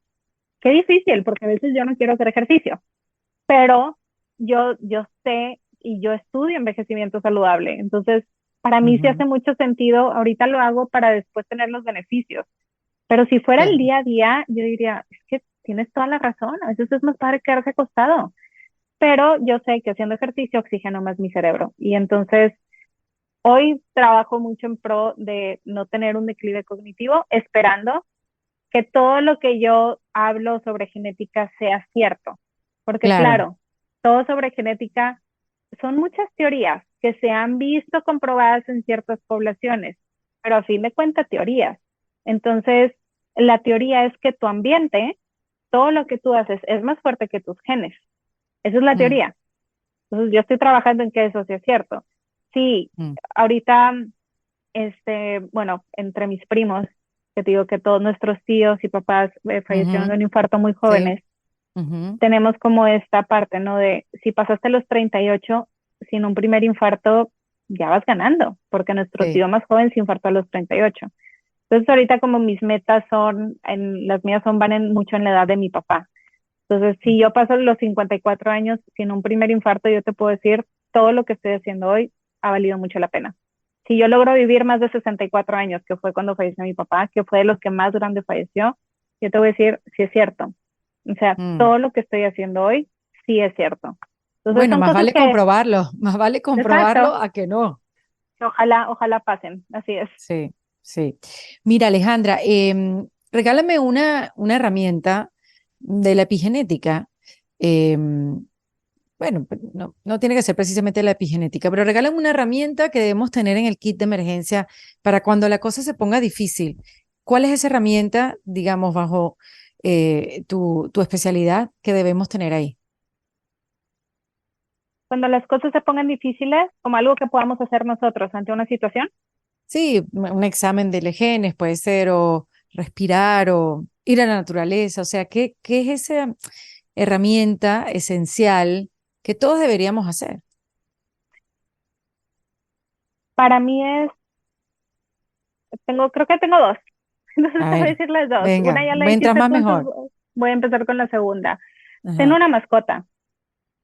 qué difícil, porque a veces yo no quiero hacer ejercicio, pero yo sé y yo estudio envejecimiento saludable, entonces para mí sí Ujú. hace mucho sentido, ahorita lo hago para después tener los beneficios. Pero si fuera el Claro, día a día, yo diría, es que tienes toda la razón, a veces es más padre quedarse acostado. Pero yo sé que haciendo ejercicio oxigeno más mi cerebro. Y entonces hoy trabajo mucho en pro de no tener un declive cognitivo, esperando que todo lo que yo hablo sobre genética sea cierto. Porque claro, claro, todo sobre genética son muchas teorías que se han visto comprobadas en ciertas poblaciones, pero a fin de cuentas teorías. Entonces, la teoría es que tu ambiente, todo lo que tú haces es más fuerte que tus genes. Esa es la mm, teoría. Entonces, yo estoy trabajando en que eso sea cierto. Sí, mm, ahorita, bueno, entre mis primos, que te digo que todos nuestros tíos y papás fallecieron de ujú, un infarto muy sí, jóvenes, ujú, tenemos como esta parte, ¿no? De si pasaste los 38 sin un primer infarto, ya vas ganando, porque nuestro sí, tío más joven se infartó a los 38. Entonces ahorita como mis metas son, las mías son, mucho en la edad de mi papá. Entonces, si yo paso los 54 años sin un primer infarto, yo te puedo decir, todo lo que estoy haciendo hoy ha valido mucho la pena. Si yo logro vivir más de 64 años, que fue cuando falleció mi papá, que fue de los que más grande falleció, yo te voy a decir, sí es cierto. O sea, Mm. todo lo que estoy haciendo hoy, sí es cierto. Entonces Bueno, son más cosas vale que, comprobarlo, más vale comprobarlo exacto, a que no. que ojalá pasen, así es. Sí, sí. Mira, Alejandra, regálame una herramienta de la epigenética. em, bueno, no tiene que ser precisamente la epigenética, pero regálame una herramienta que debemos tener en el kit de emergencia para cuando la cosa se ponga difícil. ¿Cuál es esa herramienta, digamos, bajo tu especialidad que debemos tener ahí? Cuando las cosas se pongan difíciles, como algo que podamos hacer nosotros ante una situación, Sí, un examen de genes puede ser, o respirar, o ir a la naturaleza. O sea, ¿qué es esa herramienta esencial que todos deberíamos hacer? para mí creo que tengo dos. Entonces A te voy a ver, decir las dos. venga, Una ya la mientras dijiste más tú, mejor. entonces voy a empezar con la segunda. Ten Ajá. una mascota.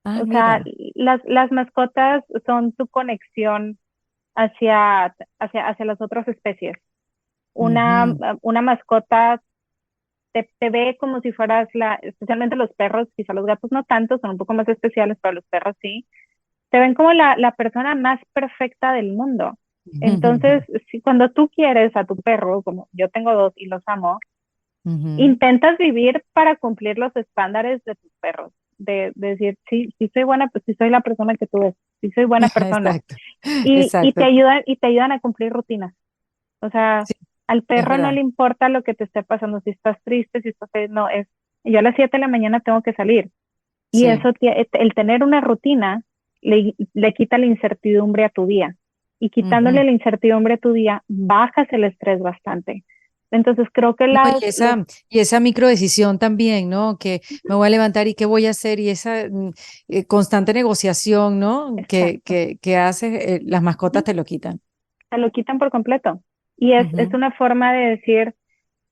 Ah, O sea, mira. las mascotas son tu conexión hacia las otras especies. Una, Ujú, una mascota te ve como si fueras especialmente los perros, quizá los gatos no tanto, son un poco más especiales, pero los perros sí, te ven como la persona más perfecta del mundo. Entonces, si cuando tú quieres a tu perro, como yo tengo dos y los amo, ujú. intentas vivir para cumplir los estándares de tus perros. De decir, sí, sí soy buena, pues sí soy la persona que tú ves, sí soy buena persona. Exacto, Y exacto. te ayudan a cumplir rutinas. O sea, Sí, al es perro no verdad. le importa lo que te esté pasando, si estás triste, si estás feliz, no, yo a las 7 de la mañana tengo que salir. Y Sí. eso, el tener una rutina le quita la incertidumbre a tu día. Y quitándole Ujú. la incertidumbre a tu día, bajas el estrés bastante. Entonces creo que No, y esa microdecisión también, ¿no? Que me voy a levantar y qué voy a hacer, y esa constante negociación, ¿no? Que, exacto, que, que haces, las mascotas te lo quitan. te lo quitan por completo. Y es Ujú, una forma de decir,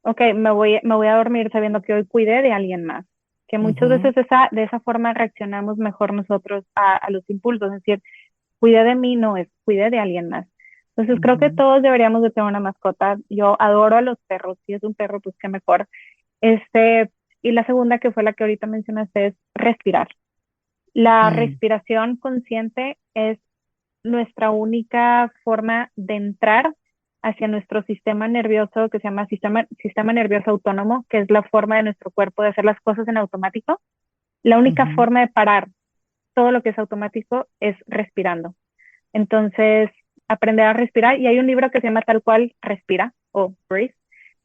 ok, me voy a dormir sabiendo que hoy cuidé de alguien más. Que muchas ujú, veces de esa forma reaccionamos mejor nosotros a los impulsos, es decir, cuidé de mí, no es cuidé de alguien más. Entonces creo que ujú, todos deberíamos de tener una mascota. Yo adoro a los perros, si es un perro, pues qué mejor. Y la segunda, que fue la que ahorita mencionaste, es respirar. La mm, respiración consciente es nuestra única forma de entrar hacia nuestro sistema nervioso que se llama sistema nervioso autónomo, que es la forma de nuestro cuerpo de hacer las cosas en automático. La única ujú. forma de parar todo lo que es automático es respirando. Entonces, aprender a respirar. Y hay un libro que se llama tal cual Respira o Breathe,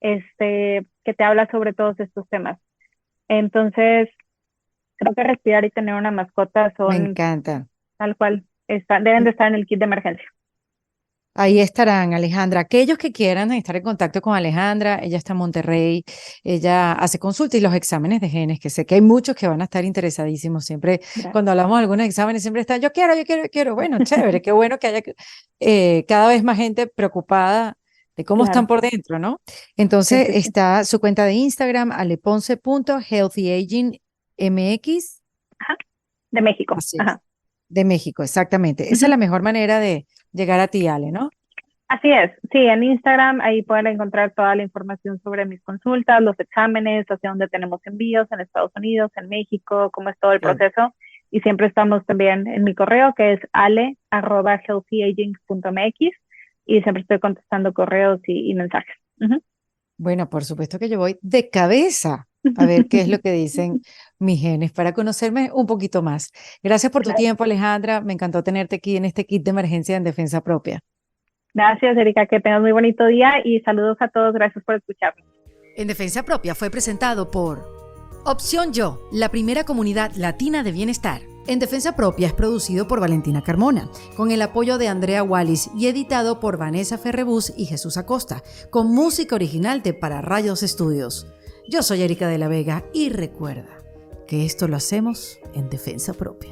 que te habla sobre todos estos temas. Entonces, creo que respirar y tener una mascota Me son encanta. tal cual, deben de estar en el kit de emergencia. Ahí estarán, Alejandra. Aquellos que quieran estar en contacto con Alejandra, ella está en Monterrey, ella hace consultas y los exámenes de genes, que sé que hay muchos que van a estar interesadísimos. Siempre, Gracias. cuando hablamos de algunos exámenes, siempre está, yo quiero, yo quiero, yo quiero. Bueno, chévere, qué bueno que haya cada vez más gente preocupada de cómo están Claro, por dentro, ¿no? sí, Entonces, sí, sí. está su cuenta de Instagram, aleponce.healthyagingmx. Ajá. De México. Así es. Ajá. De México, exactamente. Esa es Ujú. la mejor manera de llegar a ti, Ale, ¿no? Así es, sí, en Instagram ahí pueden encontrar toda la información sobre mis consultas, los exámenes, hacia dónde tenemos envíos en Estados Unidos, en México, cómo es todo el Sí. proceso. Y siempre estamos también en mi correo, que es ale@healthyaging.mx, y siempre estoy contestando correos y mensajes. Ujú. Bueno, por supuesto que yo voy de cabeza a ver qué es lo que dicen mis genes para conocerme un poquito más. Gracias por tu Claro. tiempo, Alejandra. Me encantó tenerte aquí en este kit de emergencia en defensa propia. Gracias, Erika, que tengas muy bonito día y saludos a todos. Gracias por escucharme. En defensa propia fue presentado por Opción Yo, la primera comunidad latina de bienestar. En defensa propia es producido por Valentina Carmona, con el apoyo de Andrea Wallis y editado por Vanessa Ferrebus y Jesús Acosta, con música original de Para Rayos Estudios. Yo soy Erika de la Vega y recuerda que esto lo hacemos en defensa propia.